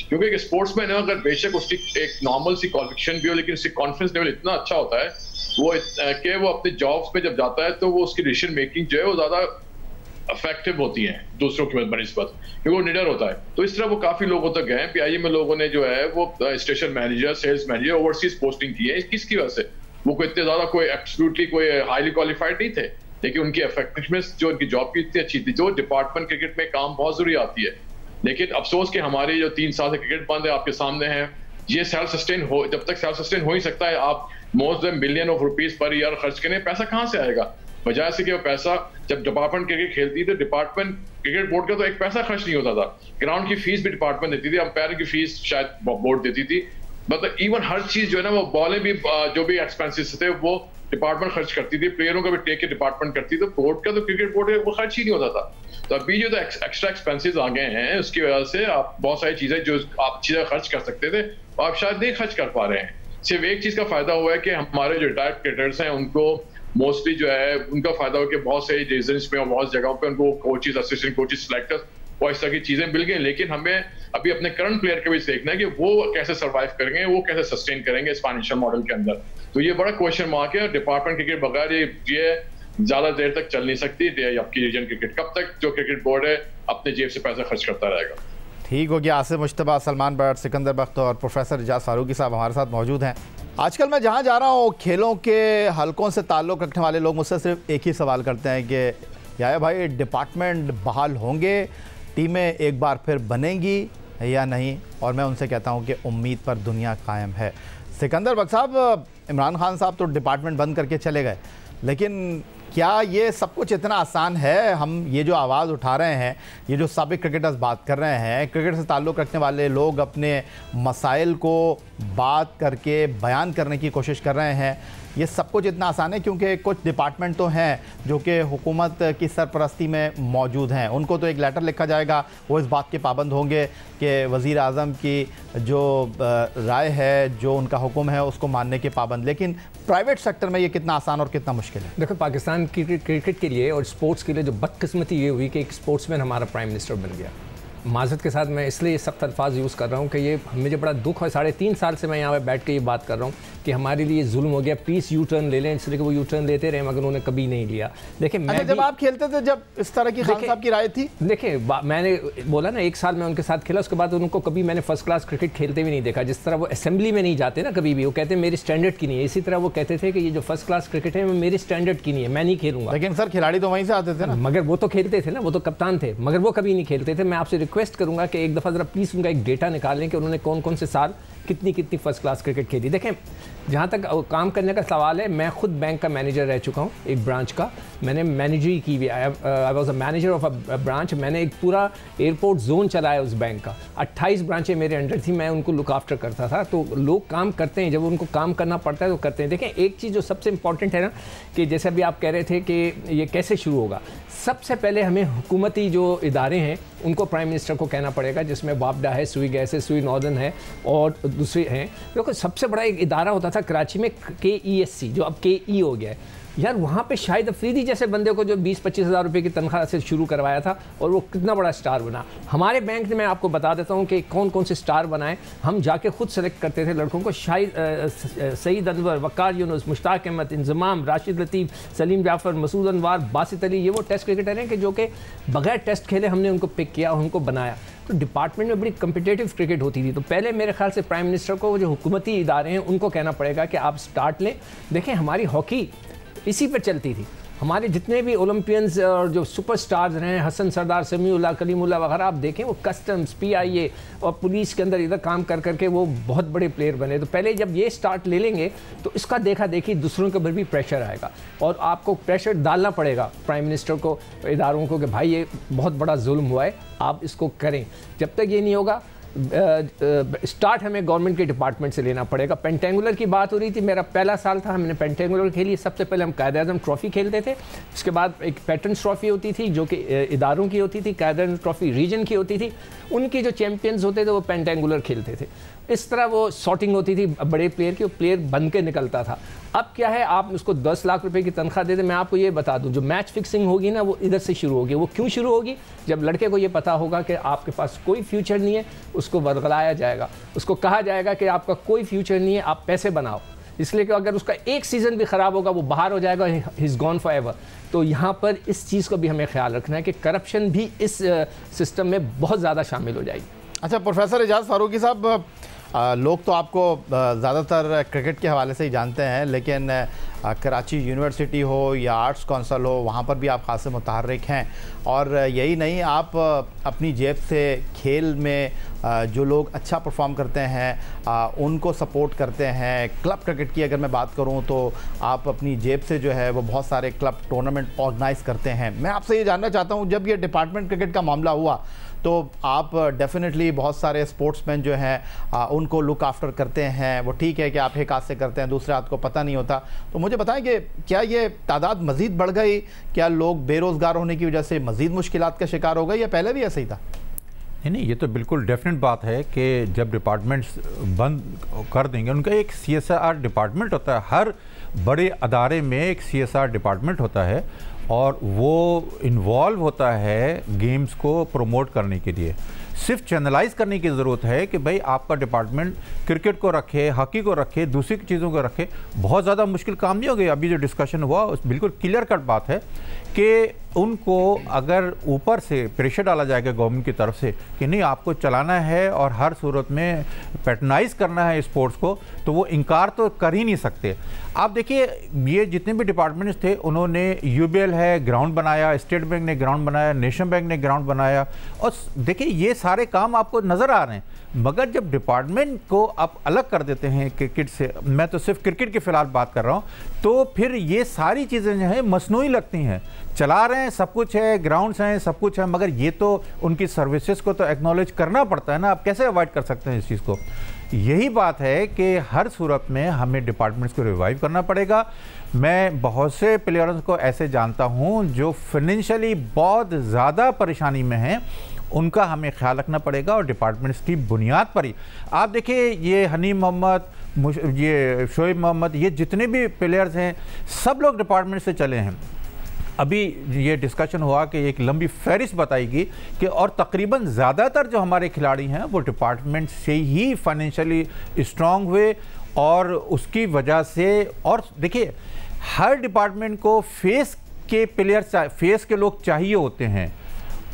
क्योंकि एक स्पोर्ट्समैन है, अगर बेशक उसकी एक नॉर्मल सी क्वालिफिकेशन भी हो, लेकिन उसकी कॉन्फिडेंस लेवल इतना अच्छा होता है कि वो अपने जॉब्स पे जब जाता है तो वो उसकी डिसीजन मेकिंग जो है वो ज्यादा इफेक्टिव होती है दूसरों की बनिस्बत, क्योंकि वो निडर होता है। तो इस तरह वो काफी लोगों तक गए हैं। PIA में लोगों ने जो है वो station manager, sales manager, overseas posting की है। किसकी वजह से? वो कोई इतने ज्यादा कोई एब्सोल्युटली कोई हाईली क्वालिफाइड नहीं थे, लेकिन उनकी इफेक्टिवनेस जो उनकी जॉब की इतनी अच्छी थी। जो डिपार्टमेंट क्रिकेट में काम बहुत जरूरी आती है, लेकिन अफसोस कि हमारे जो 3 साल से क्रिकेट बंद है, आपके सामने है, ये सेल्फ सस्टेन हो, जब तक सेल्फ सस्टेन हो ही सकता है, आप more than billion of rupees per year खर्च करें, पैसा कहाँ से आएगा? बजाय से कि वो पैसा जब डिपार्टमेंट क्रिकेट खेलती थी, डिपार्टमेंट क्रिकेट बोर्ड का तो एक पैसा खर्च नहीं होता था, ग्राउंड की फीस भी डिपार्टमेंट देती थी, अंपायर की फीस शायद बोर्ड देती थी, मतलब इवन हर चीज जो है ना, वो बॉलें भी जो भी एक्सपेंसेस थे वो डिपार्टमेंट खर्च करती थी, प्लेयरों का भी टेक के डिपार्टमेंट करती थी। तो बोर्ड का तो क्रिकेट बोर्ड है वो खर्च ही नहीं होता था। तो अभी जो एक्स्ट्रा एक्सपेंसेस आ गए हैं, उसकी वजह से आप बहुत सारी चीजें जो आप चीजें खर्च कर सकते थे वो आप शायद नहीं खर्च कर पा रहे हैं। सिर्फ एक चीज का फायदा हुआ है कि हमारे जो रिटायर्ड क्रिकेटर्स हैं उनको मोस्टली जो है उनका फायदा हो कि बहुत सारी रीजन्स में और बहुत जगहों पे उनको कोचेस, असिस्टेंट कोचेस, सिलेक्टर्स और इस तरह की चीजें मिल गई। लेकिन हमें अभी अपने करंट प्लेयर के भी देखना है कि वो कैसे सर्वाइव करेंगे, वो कैसे सस्टेन करेंगे इस फाइनेंशियल मॉडल के अंदर। तो ये बड़ा क्वेश्चन मार्क है। डिपार्टमेंट क्रिकेट बगैर ये ज्यादा देर तक चल नहीं सकती। आपकी रीजन क्रिकेट कब तक जो क्रिकेट बोर्ड है अपने जेब से पैसा खर्च करता रहेगा। ठीक हो गया। आसिम मुश्तबा, सलमान बट, सिकंदर बख्त और प्रोफेसर एजाज फारूकी साहब हमारे साथ मौजूद हैं। आजकल मैं जहाँ जा रहा हूँ, खेलों के हलकों से ताल्लुक़ रखने वाले लोग मुझसे सिर्फ एक ही सवाल करते हैं कि याया भाई डिपार्टमेंट बहाल होंगे, टीमें एक बार फिर बनेंगी या नहीं? और मैं उनसे कहता हूँ कि उम्मीद पर दुनिया कायम है। सिकंदर बख्त साहब, इमरान खान साहब तो डिपार्टमेंट बंद करके चले गए, लेकिन क्या ये सब कुछ इतना आसान है? हम ये जो आवाज़ उठा रहे हैं, ये जो साबिक क्रिकेटर्स बात कर रहे हैं, क्रिकेट से ताल्लुक़ रखने वाले लोग अपने मसाइल को बात करके बयान करने की कोशिश कर रहे हैं, ये सब कुछ इतना आसान है? क्योंकि कुछ डिपार्टमेंट तो हैं जो कि हुकूमत की सरपरस्ती में मौजूद हैं, उनको तो एक लेटर लिखा जाएगा, वो इस बात के पाबंद होंगे कि वज़ीर आज़म की जो राय है, जो उनका हुक्म है, उसको मानने के पाबंद। लेकिन प्राइवेट सेक्टर में ये कितना आसान और कितना मुश्किल है? देखो, पाकिस्तान क्रिकेट के लिए और स्पोर्ट्स के लिए जो बदकिस्मती ये हुई कि एक स्पोर्ट्समैन हमारा प्राइम मिनिस्टर बन गया। माज़रत के साथ मैं इसलिए सख्त अल्फाज यूज़ कर रहा हूँ कि ये मुझे बड़ा दुख है। 3.5 साल से मैं यहाँ पे बैठ के ये बात कर रहा हूँ कि हमारे लिए जुल्म हो गया, प्लीज़ यू टर्न ले लें, इसलिए कि वो यू टर्न लेते रहे मगर उन्होंने कभी नहीं लिया। देखिए, मैं जब आप खेलते थे, जब इस तरह की खान साहब की राय थी, देखिए मैंने बोला ना 1 साल में उनके साथ खेला, उसके बाद उनको कभी मैंने फर्स्ट क्लास क्रिकेट खेलते भी नहीं देखा। जिस तरह वो असेंबली में नहीं जाते ना कभी भी, वो कहते हैं मेरे स्टैंडर्ड की नहीं है, इसी तरह वो कहते थे कि ये जो फर्स्ट क्लास क्रिकेट है मेरे स्टैंडर्ड की नहीं है, मैं नहीं खेलूंगा। लेकिन सर खिलाड़ी तो वहीं से आते थे ना। मगर वो तो खेलते थे ना, वो तो कप्तान थे, मगर वो कभी नहीं खेलते थे। मैं आपसे रिक्वेस्ट करूंगा कि एक दफ़ा ज़रा प्लीज़ उनका एक डेटा निकालें कि उन्होंने कौन कौन से साल कितनी कितनी फर्स्ट क्लास क्रिकेट खेली। देखें, जहाँ तक काम करने का सवाल है, मैं खुद बैंक का मैनेजर रह चुका हूँ, एक ब्रांच का मैंने मैनेजरी की हुई। I was a manager of a branch. मैंने एक पूरा एयरपोर्ट जोन चलाया उस बैंक का। 28 ब्रांचें मेरे अंडर थी, मैं उनको लुक आफ्टर करता था। तो लोग काम करते हैं, जब उनको काम करना पड़ता है तो करते हैं। देखें, एक चीज़ जो सबसे इंपॉर्टेंट है ना, कि जैसे अभी आप कह रहे थे कि ये कैसे शुरू होगा, सबसे पहले हमें हुकूमती जो इदारे हैं उनको प्राइम मिनिस्टर को कहना पड़ेगा, जिसमें वापडा है, सुई गैस है, सुई नॉर्दर्न है और दूसरे हैं। क्योंकि सबसे बड़ा एक इदारा होता था कराची में, KESC, जो अब KE हो गया है। यार वहाँ पे शाहिद अफरीदी जैसे बंदे को जो 20-25 हज़ार रुपये की तनख्वाह से शुरू करवाया था और वो कितना बड़ा स्टार बना। हमारे बैंक ने, मैं आपको बता देता हूँ कि कौन कौन से स्टार बनाए, हम जाके खुद सेलेक्ट करते थे लड़कों को। शाहिद, सईद अनवर, वकार यूनुस, मुश्ताक अहमद, इंजमाम, राशिद लतीफ़, सलीम जाफ़र, मसूद अनवार, बासित अली, ये वो टेस्ट क्रिकेटर हैं कि जो कि बगैर टेस्ट खेले हमने उनको पिक किया और उनको बनाया। तो डिपार्टमेंट में बड़ी कम्पिटेटिव क्रिकेट होती थी। तो पहले मेरे ख्याल से प्राइम मिनिस्टर को जो हुकूमती इदारे हैं उनको कहना पड़ेगा कि आप स्टार्ट लें। देखें, हमारी हॉकी इसी पर चलती थी। हमारे जितने भी ओलंपियंस और जो सुपरस्टार्स रहे, हसन सरदार, समीउल्लाह, कलीमुल्लाह वगैरह, आप देखें वो कस्टम्स, PIA और पुलिस के अंदर इधर काम कर करके वो बहुत बड़े प्लेयर बने। तो पहले जब ये स्टार्ट ले लेंगे तो इसका देखा देखी दूसरों के ऊपर भी प्रेशर आएगा और आपको प्रेशर डालना पड़ेगा प्राइम मिनिस्टर को, इदारों को, कि भाई ये बहुत बड़ा जुल्म हुआ है, आप इसको करें। जब तक ये नहीं होगा, स्टार्ट हमें गवर्नमेंट के डिपार्टमेंट से लेना पड़ेगा। पेंटेंगुलर की बात हो रही थी, मेरा पहला साल था, हमने पेंटेंगुलर खेली। सबसे पहले हम कायद-ए-आज़म ट्रॉफ़ी खेलते थे, उसके बाद एक पैटर्न्स ट्रॉफ़ी होती थी जो कि इदारों की होती थी, कायद-ए-आज़म ट्रॉफ़ी रीजन की होती थी, उनके जो चैम्पियंस होते थे वो पेंटेंगुलर खेलते थे। इस तरह वो सॉर्टिंग होती थी बड़े प्लेयर की, वो प्लेयर बन के निकलता था। अब क्या है, आप उसको 10 लाख रुपए की तनख्वाह दे दें। मैं आपको ये बता दूं, जो मैच फिक्सिंग होगी ना वो इधर से शुरू होगी। वो क्यों शुरू होगी? जब लड़के को ये पता होगा कि आपके पास कोई फ्यूचर नहीं है, उसको वर्गलाया जाएगा, उसको कहा जाएगा कि आपका कोई फ्यूचर नहीं है, आप पैसे बनाओ। इसलिए कि अगर उसका एक सीज़न भी ख़राब होगा, वो बाहर हो जाएगा, he is gone for ever. तो यहाँ पर इस चीज़ को भी हमें ख्याल रखना है कि करप्शन भी इस सिस्टम में बहुत ज़्यादा शामिल हो जाएगी। अच्छा, प्रोफेसर एजाज फारूकी साहब, लोग तो आपको ज़्यादातर क्रिकेट के हवाले से ही जानते हैं, लेकिन कराची यूनिवर्सिटी हो या आर्ट्स काउंसिल हो, वहाँ पर भी आप खासे मुतहर्रिक हैं। और यही नहीं, आप अपनी जेब से खेल में जो लोग अच्छा परफॉर्म करते हैं उनको सपोर्ट करते हैं। क्लब क्रिकेट की अगर मैं बात करूं तो आप अपनी जेब से जो है वो बहुत सारे क्लब टूर्नामेंट ऑर्गेनाइज़ करते हैं। मैं आपसे ये जानना चाहता हूं, जब ये डिपार्टमेंट क्रिकेट का मामला हुआ तो आप डेफिनेटली बहुत सारे स्पोर्ट्समैन जो हैं उनको लुक आफ्टर करते हैं। वो ठीक है कि आप एक हाथ से करते हैं, दूसरे हाथ को पता नहीं होता। तो मुझे बताएं कि क्या ये तादाद मज़ीद बढ़ गई? क्या लोग बेरोज़गार होने की वजह से मज़ीद मुश्किलात का शिकार हो गए या पहले भी ऐसे ही था? नहीं, ये तो बिल्कुल डेफिनेट बात है कि जब डिपार्टमेंट्स बंद कर देंगे, उनका एक CSR डिपार्टमेंट होता है, हर बड़े अदारे में एक CSR डिपार्टमेंट होता है और वो इन्वॉल्व होता है गेम्स को प्रमोट करने के लिए। सिर्फ चैनलाइज करने की ज़रूरत है कि भाई आपका डिपार्टमेंट क्रिकेट को रखे, हॉकी को रखे, दूसरी चीज़ों को रखे। बहुत ज़्यादा मुश्किल काम नहीं हो गया। अभी जो डिस्कशन हुआ उस बिल्कुल क्लियर कट बात है कि उनको अगर ऊपर से प्रेशर डाला जाएगा गवर्नमेंट की तरफ से कि नहीं आपको चलाना है और हर सूरत में पैटर्नाइज करना है स्पोर्ट्स को, तो वो इनकार तो कर ही नहीं सकते। आप देखिए, ये जितने भी डिपार्टमेंट्स थे उन्होंने UBL है ग्राउंड बनाया, स्टेट बैंक ने ग्राउंड बनाया, नेशनल बैंक ने ग्राउंड बनाया, और देखिए ये सारे काम आपको नज़र आ रहे हैं। मगर जब डिपार्टमेंट को आप अलग कर देते हैं क्रिकेट से, मैं तो सिर्फ क्रिकेट की फ़िलहाल बात कर रहा हूँ, तो फिर ये सारी चीज़ें जो हैं मसनूई लगती हैं। चला रहे हैं, सब कुछ है, ग्राउंड्स हैं, सब कुछ है, मगर ये तो उनकी सर्विसेज को तो एक्नॉलेज करना पड़ता है ना। आप कैसे अवॉइड कर सकते हैं इस चीज़ को? यही बात है कि हर सूरत में हमें डिपार्टमेंट्स को रिवाइव करना पड़ेगा। मैं बहुत से प्लेयर्स को ऐसे जानता हूँ जो फाइनेंशियली बहुत ज़्यादा परेशानी में हैं, उनका हमें ख्याल रखना पड़ेगा और डिपार्टमेंट्स की बुनियाद पर ही। आप देखिए, ये हनीम मोहम्मद, ये शोएब मोहम्मद, ये जितने भी प्लेयर्स हैं सब लोग डिपार्टमेंट से चले हैं। अभी ये डिस्कशन हुआ कि एक लंबी फहरिस्त बताएगी कि और तकरीबन ज़्यादातर जो हमारे खिलाड़ी हैं वो डिपार्टमेंट से ही फाइनेंशियली स्ट्रांग हुए, और उसकी वजह से। और देखिए, हर डिपार्टमेंट को फेस के प्लेयर, फेस के लोग चाहिए होते हैं,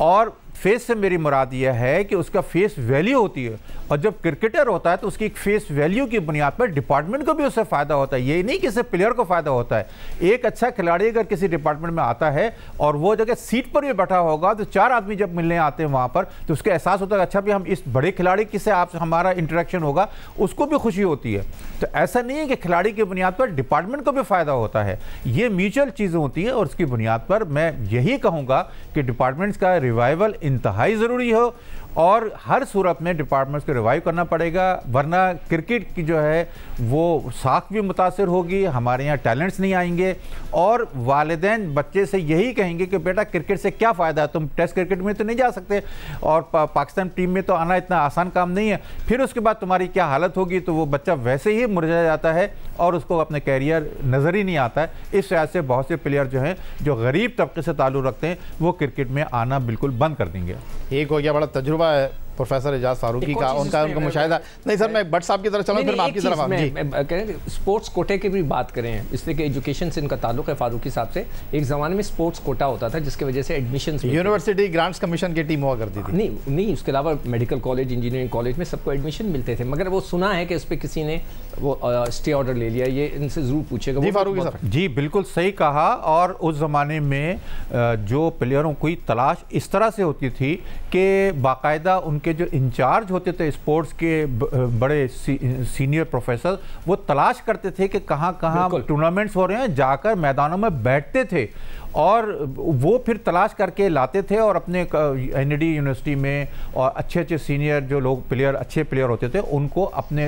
और फेस से मेरी मुराद यह है कि उसका फेस वैल्यू होती है। और जब क्रिकेटर होता है तो उसकी एक फेस वैल्यू की बुनियाद पर डिपार्टमेंट को भी उससे फायदा होता है, ये नहीं कि सिर्फ प्लेयर को फायदा होता है। एक अच्छा खिलाड़ी अगर किसी डिपार्टमेंट में आता है और वो जगह सीट पर भी बैठा होगा तो 4 आदमी जब मिलने आते हैं वहां पर तो उसको एहसास होता है अच्छा भी हम इस बड़े खिलाड़ी किससे आपसे हमारा इंटरेक्शन होगा, उसको भी खुशी होती है। तो ऐसा नहीं है कि खिलाड़ी की बुनियाद पर डिपार्टमेंट को भी फायदा होता है, ये म्यूचुअल चीज़ें होती है। और उसकी बुनियाद पर मैं यही कहूँगा कि डिपार्टमेंट्स का रिवाइवल इंतहाई ज़रूरी हो और हर सूरत में डिपार्टमेंट्स को रिवाइव करना पड़ेगा, वरना क्रिकेट की जो है वो साख भी मुतासर होगी, हमारे यहाँ टैलेंट्स नहीं आएंगे और वालिदैन बच्चे से यही कहेंगे कि बेटा क्रिकेट से क्या फ़ायदा है, तुम टेस्ट क्रिकेट में तो नहीं जा सकते और पाकिस्तान टीम में तो आना इतना आसान काम नहीं है, फिर उसके बाद तुम्हारी क्या हालत होगी। तो वो बच्चा वैसे ही मुरझा जाता है और उसको अपने कैरियर नज़र ही नहीं आता है। इस वजह से बहुत से प्लेयर जो हैं जो गरीब तबके से ताल्लुक़ रखते हैं वो क्रिकेट में आना बिल्कुल बंद कर देंगे। एक हो गया बड़ा तजुर्बा है प्रोफेसर एजाज फारूकी का, उनका मुशाहिदा। नहीं सर, मैं भट्ट साहब की तरफ चलूं फिर मैं आपकी तरफ आऊं। जी, स्पोर्ट्स कोटे की भी बात करें, इसलिए कि एजुकेशन से इनका ताल्लुक है फारूकी साहब से। एक ज़माने में स्पोर्ट्स कोटा होता था जिसकी वजह से एडमिशन यूनिवर्सिटी ग्रांट्स कमीशन की टीम हुआ करती थी। नहीं, उसके अलावा मेडिकल कॉलेज, इंजीनियरिंग कॉलेज में सबको एडमिशन मिलते थे, मगर वो सुना है कि इस पर किसी ने वो स्टे ऑर्डर ले लिया। ये इनसे ज़रूर पूछेगा। जी फारूकी सर। जी बिल्कुल सही कहा। और उस ज़माने में जो प्लेयरों की तलाश इस तरह से होती थी कि बाकायदा उनके जो इंचार्ज होते थे स्पोर्ट्स के बड़े सीनियर प्रोफेसर, वो तलाश करते थे कि कहाँ कहाँ टूर्नामेंट्स हो रहे हैं, जाकर मैदानों में बैठते थे और वो फिर तलाश करके लाते थे और अपने एनडी यूनिवर्सिटी में और अच्छे अच्छे सीनियर जो लोग प्लेयर अच्छे प्लेयर होते थे उनको अपने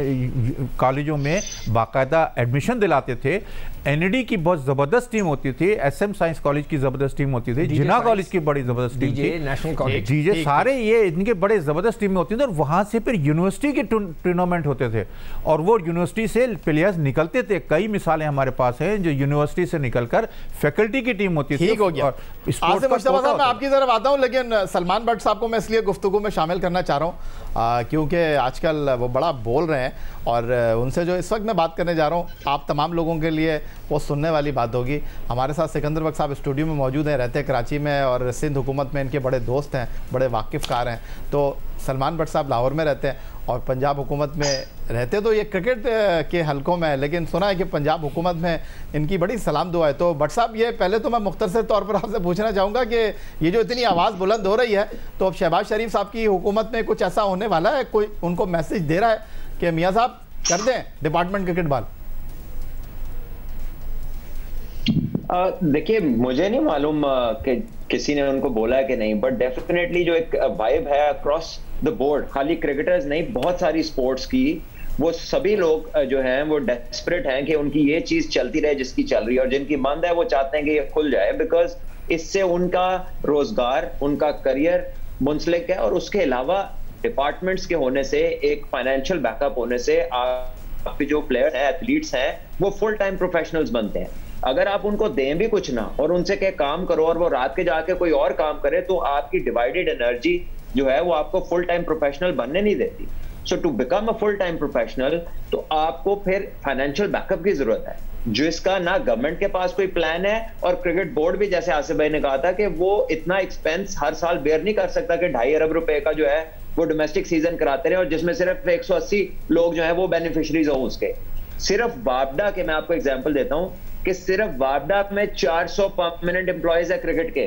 कॉलेजों में बाकायदा एडमिशन दिलाते थे। एनडी की बहुत ज़बरदस्त टीम होती थी, एसएम साइंस कॉलेज की ज़बरदस्त टीम होती थी, जिन्ना कॉलेज की बड़ी ज़बरदस्त टीम थी, नेशनल कॉलेज, डीजे, सारे ये इनके बड़े ज़बरदस्त टीमें होती थी। और वहाँ से फिर यूनिवर्सिटी के टूर्नामेंट होते थे और वो यूनिवर्सिटी से प्लेयर्स निकलते थे। कई मिसालें हमारे पास हैं जो यूनिवर्सिटी से निकलकर फैकल्टी की टीम होती थी। ठीक हो गया। आसिफ मुश्तफा साहब, मैं आपकी तरफ आता हूं, लेकिन सलमान भट्ट साहब को मैं इसलिए गुफ्तगू में शामिल करना चाह रहा हूं क्योंकि आजकल वो बड़ा बोल रहे हैं और उनसे जो इस वक्त मैं बात करने जा रहा हूं आप तमाम लोगों के लिए वो सुनने वाली बात होगी। हमारे साथ सिकंदर बख्श साहब स्टूडियो में मौजूद हैं, रहते हैं कराची में और सिंध हुकूमत में इनके बड़े दोस्त हैं, बड़े वाकिफ़कार हैं। तो सलमान भट्ट साहब लाहौर में रहते हैं और पंजाब हुकूमत में रहते तो ये क्रिकेट के हलकों में, लेकिन सुना है कि पंजाब हुकूमत में इनकी बड़ी सलाम दुआ है। तो भट्ट साहब, ये पहले तो मैं मुख्तसर तौर पर आपसे पूछना चाहूँगा कि ये जो इतनी आवाज़ बुलंद हो रही है तो अब शहबाज शरीफ साहब की हुकूमत में कुछ ऐसा होने वाला है, कोई उनको मैसेज दे रहा है कि मियाँ साहब कर दें डिपार्टमेंट क्रिकेट बहाल? देखिए, मुझे नहीं मालूम कि किसी ने उनको बोला है कि नहीं, बट डेफिनेटली जो एक वाइब है अक्रॉस द बोर्ड, खाली क्रिकेटर्स नहीं, बहुत सारी स्पोर्ट्स की, वो सभी लोग जो हैं वो डेस्परेट हैं कि उनकी ये चीज चलती रहे जिसकी चल रही है, और जिनकी बंद है वो चाहते हैं कि ये खुल जाए, बिकॉज इससे उनका रोजगार, उनका करियर मुंसलिक है। और उसके अलावा डिपार्टमेंट्स के होने से, एक फाइनेंशियल बैकअप होने से आपके जो प्लेयर हैं, एथलीट्स हैं, वो फुल टाइम प्रोफेशनल्स बनते हैं। अगर आप उनको दें भी कुछ ना और उनसे क्या काम करो और वो रात के जाके कोई और काम करे, तो आपकी डिवाइडेड एनर्जी जो है वो आपको फुल टाइम प्रोफेशनल बनने नहीं देती। So to become a full time professional तो आपको फिर फाइनेंशियल बैकअप की जरूरत है, जिसका ना गवर्नमेंट के पास कोई प्लान है, और क्रिकेट बोर्ड भी, जैसे आसिफ भाई ने कहा था, कि वो इतना एक्सपेंस हर साल बेयर नहीं कर सकता कि 2.5 अरब रुपए का जो है वो डोमेस्टिक सीजन कराते रहे और जिसमें सिर्फ 180 लोग जो है वो बेनिफिशरीज हो उसके। सिर्फ वापडा के मैं आपको एग्जांपल देता हूं कि सिर्फ वापडा में 400 परमानेंट एम्प्लॉयज है क्रिकेट के।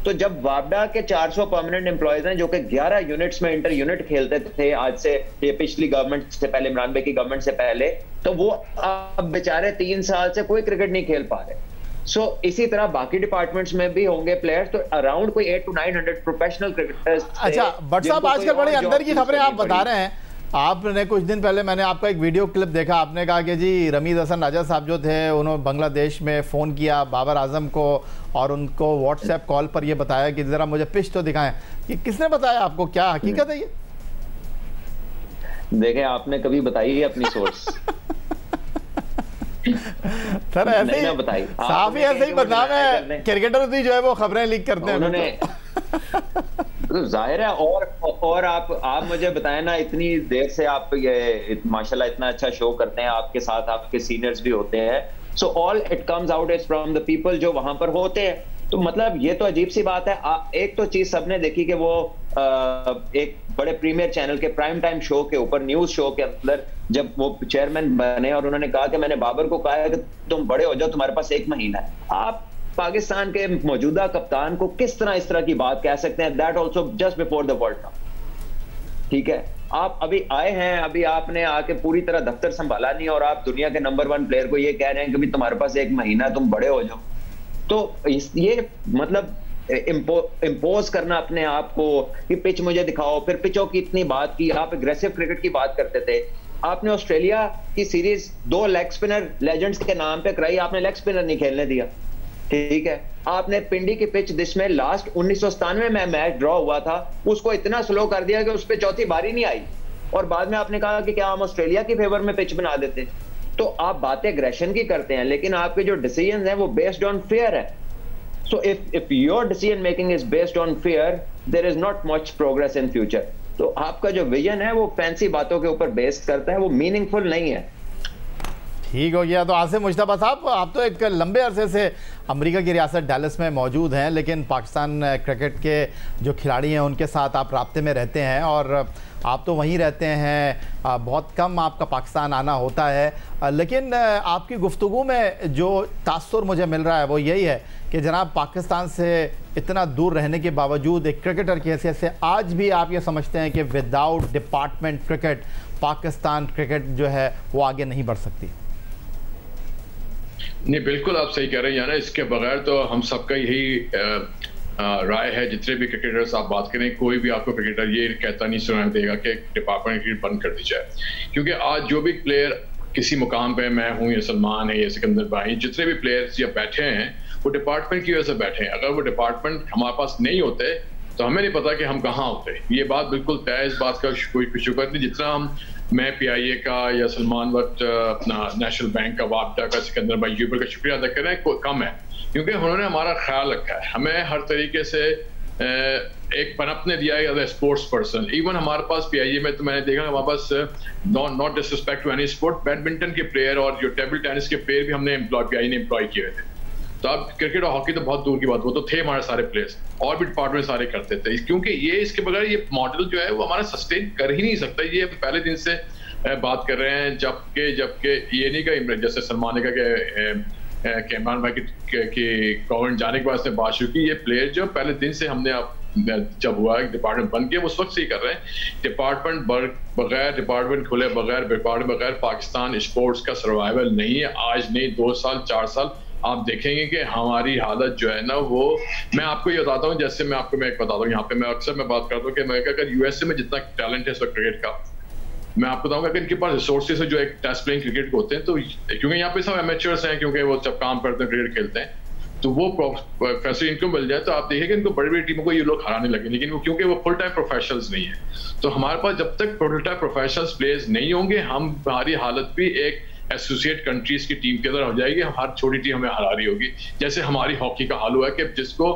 तो जब वापडा के 400 परमानेंट एम्प्लॉयज हैं जो कि 11 यूनिट्स में इंटर यूनिट खेलते थे आज से, ये पिछली गवर्नमेंट से पहले, इमरान भाई की गवर्नमेंट से पहले, तो वो अब बेचारे 3 साल से कोई क्रिकेट नहीं खेल पा रहे। सो इसी तरह बाकी डिपार्टमेंट्स में भी होंगे प्लेयर्स, तो अराउंड कोई 800 to 900 प्रोफेशनल क्रिकेटर्स। अच्छा भट्ट साहब, आजकल बड़ी अंदर की खबरें आप बता रहे हैं। आपने कुछ दिन पहले मैंने आपका एक वीडियो क्लिप देखा, आपने कहा कि जी रमीज हसन राजा साहब जो थे उन्होंने बांग्लादेश में फ़ोन किया बाबर आजम को और उनको व्हाट्सएप कॉल पर ये बताया कि ज़रा मुझे पिच तो दिखाएं। ये किसने बताया आपको, क्या हकीकत है ये? देखें, आपने कभी बताई है अपनी सोर्स? सर ऐसे ही बताई, साफ ही ऐसे ही बदनाम है, क्रिकेटर भी जो है वो खबरें लीक करते हैं उन्होंने। तो जाहिर है। और आप मुझे बताएं ना, इतनी देर से आप ये माशाल्लाह इतना अच्छा शो करते हैं, आपके साथ आपके सीनियर्स भी होते हैं, so all it comes out is from the people जो वहां पर होते हैं। तो मतलब ये तो अजीब सी बात है। एक तो चीज सबने देखी कि वो एक बड़े प्रीमियर चैनल के प्राइम टाइम शो के ऊपर, न्यूज शो के अंदर, जब वो चेयरमैन बने और उन्होंने कहा कि मैंने बाबर को कहा है कि तुम बड़े हो जाओ, तुम्हारे पास 1 महीना है। आप पाकिस्तान के मौजूदा कप्तान को किस तरह इस तरह की बात कह सकते हैं? That also just before the world cup. ठीक है, आप अभी आए हैं, अभी आपने आके पूरी तरह दफ्तर संभाला नहीं और आप दुनिया के नंबर 1 प्लेयर को ये कह रहे हैं कि तुम्हारे पास 1 महीना, तुम बड़े हो जाओ। तो ये मतलब इम्पोज करना अपने आप को कि पिच मुझे दिखाओ, फिर पिचों की इतनी बात की, आप एग्रेसिव क्रिकेट की बात करते थे। आपने ऑस्ट्रेलिया की सीरीज 2 लेग स्पिनर लेजेंड्स के नाम पे कराई, आपने लेग स्पिनर नहीं खेलने दिया। ठीक है, आपने पिंडी की पिच जिसमें लास्ट 1997 में मैच ड्रॉ हुआ था, उसको इतना स्लो कर दिया कि उस पर चौथी बारी नहीं आई, और बाद में आपने कहा कि क्या हम ऑस्ट्रेलिया की फेवर में पिच बना देते। तो आप बातें एग्रेशन की करते हैं, लेकिन आपके जो डिसीजन हैं वो बेस्ड ऑन फेयर है। So if your decision making is based on fear, there is not much progress in future. तो आपका जो विजन है वो फैंसी बातों के ऊपर बेस्ड करता है, वो मीनिंगफुल नहीं है। ठीक हो गया। तो आसिफ मुश्तबा साहब, आप तो एक लंबे अरसे से अमेरिका की रियासत डैलस में मौजूद हैं, लेकिन पाकिस्तान क्रिकेट के जो खिलाड़ी हैं उनके साथ आप राब्ते में रहते हैं और आप तो वहीं रहते हैं, बहुत कम आपका पाकिस्तान आना होता है, लेकिन आपकी गुफ्तगू में जो तासुर मुझे मिल रहा है वो यही है कि जनाब पाकिस्तान से इतना दूर रहने के बावजूद एक क्रिकेटर की हैसियत से आज भी आप ये समझते हैं कि without department cricket Pakistan cricket जो है वो आगे नहीं बढ़ सकती? नहीं, बिल्कुल आप सही कह रहे हैं ना। इसके बगैर तो हम सबका यही राय है, जितने भी क्रिकेटर्स आप बात करें, कोई भी आपको क्रिकेटर ये कहता नहीं सुनाई देगा कि डिपार्टमेंट क्रिकेट बंद कर दी जाए। क्योंकि आज जो भी प्लेयर किसी मुकाम पे, मैं हूँ या सलमान है या सिकंदर भाई, जितने भी प्लेयर्स या बैठे हैं वो डिपार्टमेंट की वजह से बैठे हैं। अगर वो डिपार्टमेंट हमारे पास नहीं होते तो हमें नहीं पता कि हम कहाँ होते। ये बात बिल्कुल तय है, इस बात का कोई शुक्र नहीं। जितना हम मैं PIA का या सलमान वक्त अपना नेशनल बैंक का, वापडा का, सिकंदर भाई यूबर का शुक्रिया अदा कर रहे हैं, कम है, क्योंकि उन्होंने हमारा ख्याल रखा है, हमें हर तरीके से एक पनपने दिया है as a sports person. Even हमारे पास PIA में तो मैंने देखा हमारे पास not disrespect to any sport, badminton के प्लेयर और जो टेबल टेनिस के प्लेयर भी हमने PIA ने एम्प्लॉय किए थे। तो अब क्रिकेट और हॉकी तो बहुत दूर की बात, वो तो थे हमारे सारे प्लेयर्स, और भी डिपार्टमेंट सारे करते थे, क्योंकि ये इसके बगैर ये मॉडल जो है वो हमारा सस्टेन कर ही नहीं सकता। ये पहले दिन से बात कर रहे हैं, जबकि ये नहीं कहा, जैसे सलमान ने कहा कि इमरान भाई की गवर्नमेंट जाने के बाद से बात शुरू की, ये प्लेयर जो पहले दिन से हमने जब हुआ डिपार्टमेंट बन गया उस वक्त से ही कर रहे हैं। डिपार्टमेंट बगैर, डिपार्टमेंट खुले बगैर, डिपार्टमेंट बगैर पाकिस्तान स्पोर्ट्स का सर्वाइवल नहीं है। आज नहीं, 2 साल 4 साल आप देखेंगे कि हमारी हालत जो है ना, वो मैं आपको ये बताता हूँ, जैसे मैं आपको एक बताता हूँ, यहाँ पे मैं अक्सर बात करता हूँ कि मैं अगर USA में जितना टैलेंट है इस वक्त क्रिकेट का, मैं आपको बताऊंगा कि इनके पास रिसोर्सेज है जो एक टेस्ट प्लेइंग क्रिकेट को होते हैं, तो क्योंकि यहाँ पे सब एमेचर्स हैं, क्योंकि वो जब काम करते हैं क्रिकेट खेलते हैं, तो वो फैसिलिटी इनको मिल जाए तो आप देखिए कि इनको बड़ी बड़ी टीमों को ये लोग हराने लगे, लेकिन वो क्योंकि वो फुल टाइम प्रोफेशनल्स नहीं है। तो हमारे पास जब तक फुल टाइम प्रोफेशनल्स प्लेयर्स नहीं होंगे, हमारी हालत भी एक एसोसिएट कंट्रीज की टीम की तरह हो जाएगी, हर छोटी टीम हमें हरा रही होगी। जैसे हमारी हॉकी का हाल हुआ है कि जिसको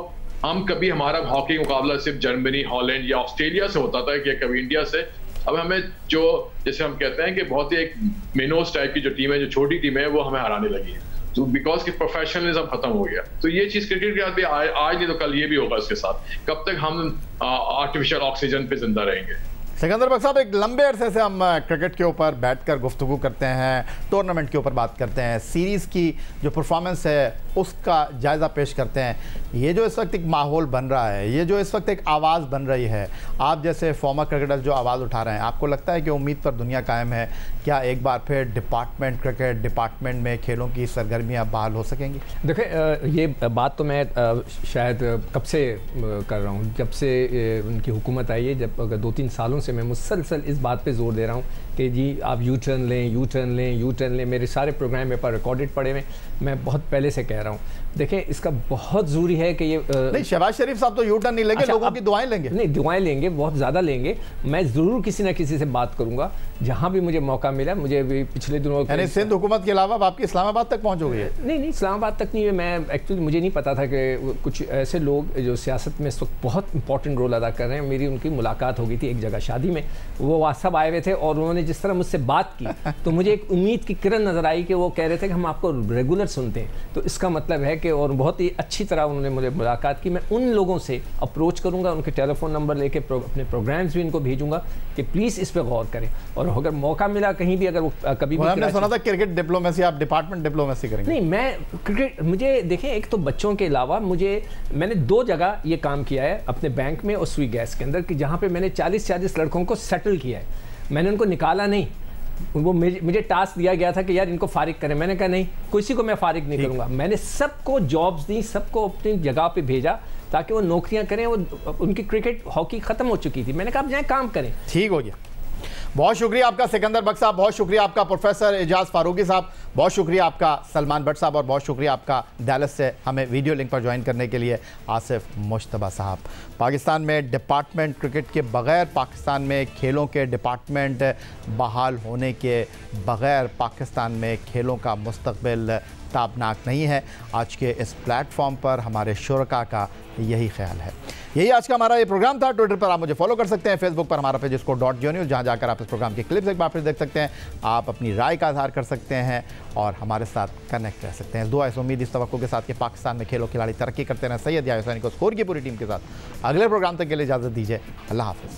हम कभी, हमारा हॉकी मुकाबला सिर्फ जर्मनी, हॉलैंड या ऑस्ट्रेलिया से होता था, कि कभी इंडिया से, अब हमें जो जैसे हम कहते हैं कि बहुत ही एक मिनोस टाइप की जो टीम है, जो छोटी टीम है, वो हमें हराने लगी है, तो बिकॉज की प्रोफेशनलिज्म खत्म हो गया। तो ये चीज क्रिकेट के साथ भी आज नहीं तो कल ये भी होगा इसके साथ। कब तक हम आर्टिफिशियल ऑक्सीजन पे जिंदा रहेंगे? सिकंदर बख्श साहब, एक लंबे अरसे से हम क्रिकेट के ऊपर बैठकर गुफ्तगू करते हैं, टूर्नामेंट के ऊपर बात करते हैं, सीरीज़ की जो परफॉर्मेंस है उसका जायज़ा पेश करते हैं। ये जो इस वक्त एक माहौल बन रहा है, ये जो इस वक्त एक आवाज़ बन रही है, आप जैसे फॉर्मर क्रिकेटर जो आवाज़ उठा रहे हैं, आपको लगता है कि उम्मीद पर दुनिया कायम है? क्या एक बार फिर डिपार्टमेंट क्रिकेट, डिपार्टमेंट में खेलों की सरगर्मियाँ बहाल हो सकेंगी? देखिए, ये बात तो मैं शायद कब से कर रहा हूँ, जब से उनकी हुकूमत आई है, जब 2-3 सालों से मैं मुसलसल इस बात पे जोर दे रहा हूँ कि जी आप यू टर्न लें, यू टर्न लें, यू टर्न लें। मेरे सारे प्रोग्राम मेरे पास रिकॉर्डेड पड़े हुए, मैं बहुत पहले से कह रहा हूँ। देखें, इसका बहुत ज़रूरी है कि ये नहीं, शहबाज शरीफ साहब तो यू टर्न नहीं लेंगे, लोगों की दुआएं लेंगे। नहीं, दुआएं लेंगे, बहुत ज़्यादा लेंगे। मैं ज़रूर किसी ना किसी से बात करूँगा, जहाँ भी मुझे मौका मिला। मुझे भी पिछले दिनों यानी सिंध हुकूमत के अलावा आपकी इस्लामाबाद तक पहुँच हो गई है? नहीं, इस्लामाबाद तक नहीं है। मैं एक्चुअली मुझे नहीं पता था कि कुछ ऐसे लोग जो सियासत में इस वक्त बहुत इंपॉर्टेंट रोल अदा कर रहे हैं। मेरी उनकी मुलाकात हो गई थी एक जगह, शादी शादी में, वो सब आए हुए थे और उन्होंने जिस तरह मुझसे बात की तो मुझे एक उम्मीद की किरण नज़र आई कि वो कह रहे थे कि हम आपको रेगुलर सुनते हैं। तो इसका मतलब है कि और बहुत ही अच्छी तरह उन्होंने मुझे मुलाकात की। मैं उन लोगों से अप्रोच करूँगा, उनके टेलीफोन नंबर लेके अपने प्रोग्राम्स भी इनको भेजूँगा कि प्लीज़ इस पर गौर करें, और अगर मौका मिला कहीं भी, अगर वो कभी भी हमने सुना था क्रिकेट डिप्लोमेसी, आप डिपार्टमेंट डिप्लोमेसी करेंगे? नहीं, मैं क्रिकेट, मुझे देखें, एक तो बच्चों के अलावा मैंने 2 जगह ये काम किया है अपने बैंक में और सुई गैस के अंदर, कि जहाँ पे मैंने 40 लड़कों को सेटल किया है। मैंने उनको निकाला नहीं, वो मुझे टास्क दिया गया था कि यार इनको फारिग करें, मैंने कहा नहीं, किसी को मैं फारिग नहीं करूँगा। मैंने सबको जॉब्स दी, सबको अपनी जगह पे भेजा ताकि वो नौकरियाँ करें। वो उनकी क्रिकेट हॉकी ख़त्म हो चुकी थी, मैंने कहा अब जाएँ काम करें। ठीक हो गया, बहुत शुक्रिया आपका सिकंदर बख्श साहब, बहुत शुक्रिया आपका प्रोफेसर एजाज फारूकी साहब, बहुत शुक्रिया आपका सलमान भट्ट साहब, और बहुत शुक्रिया आपका डैलस से हमें वीडियो लिंक पर ज्वाइन करने के लिए आसिफ मुश्तबा साहब। पाकिस्तान में डिपार्टमेंट क्रिकेट के बगैर, पाकिस्तान में खेलों के डिपार्टमेंट बहाल होने के बगैर पाकिस्तान में खेलों का मुस्तकबिल ताबनाक नहीं है। आज के इस प्लेटफॉर्म पर हमारे शुरका का यही ख्याल है। यही आज का हमारा ये प्रोग्राम था। ट्विटर पर आप मुझे फॉलो कर सकते हैं, फेसबुक पर हमारा पेज .geo जहाँ जाकर आप इस प्रोग्राम के क्लिप्स एक बार फिर देख सकते हैं। आप अपनी राय का इज़हार कर सकते हैं और हमारे साथ कनेक्ट रह सकते हैं। दुआ इस उम्मीद, इस तवक्को के साथ कि पाकिस्तान में खेलों खिलाड़ी तरक्की करते रहें। सैयद याहिया हुसैनी को स्कोर की पूरी टीम के साथ अगले प्रोग्राम तक के लिए इजाज़त दीजिए। अल्लाह हाफ़िज़।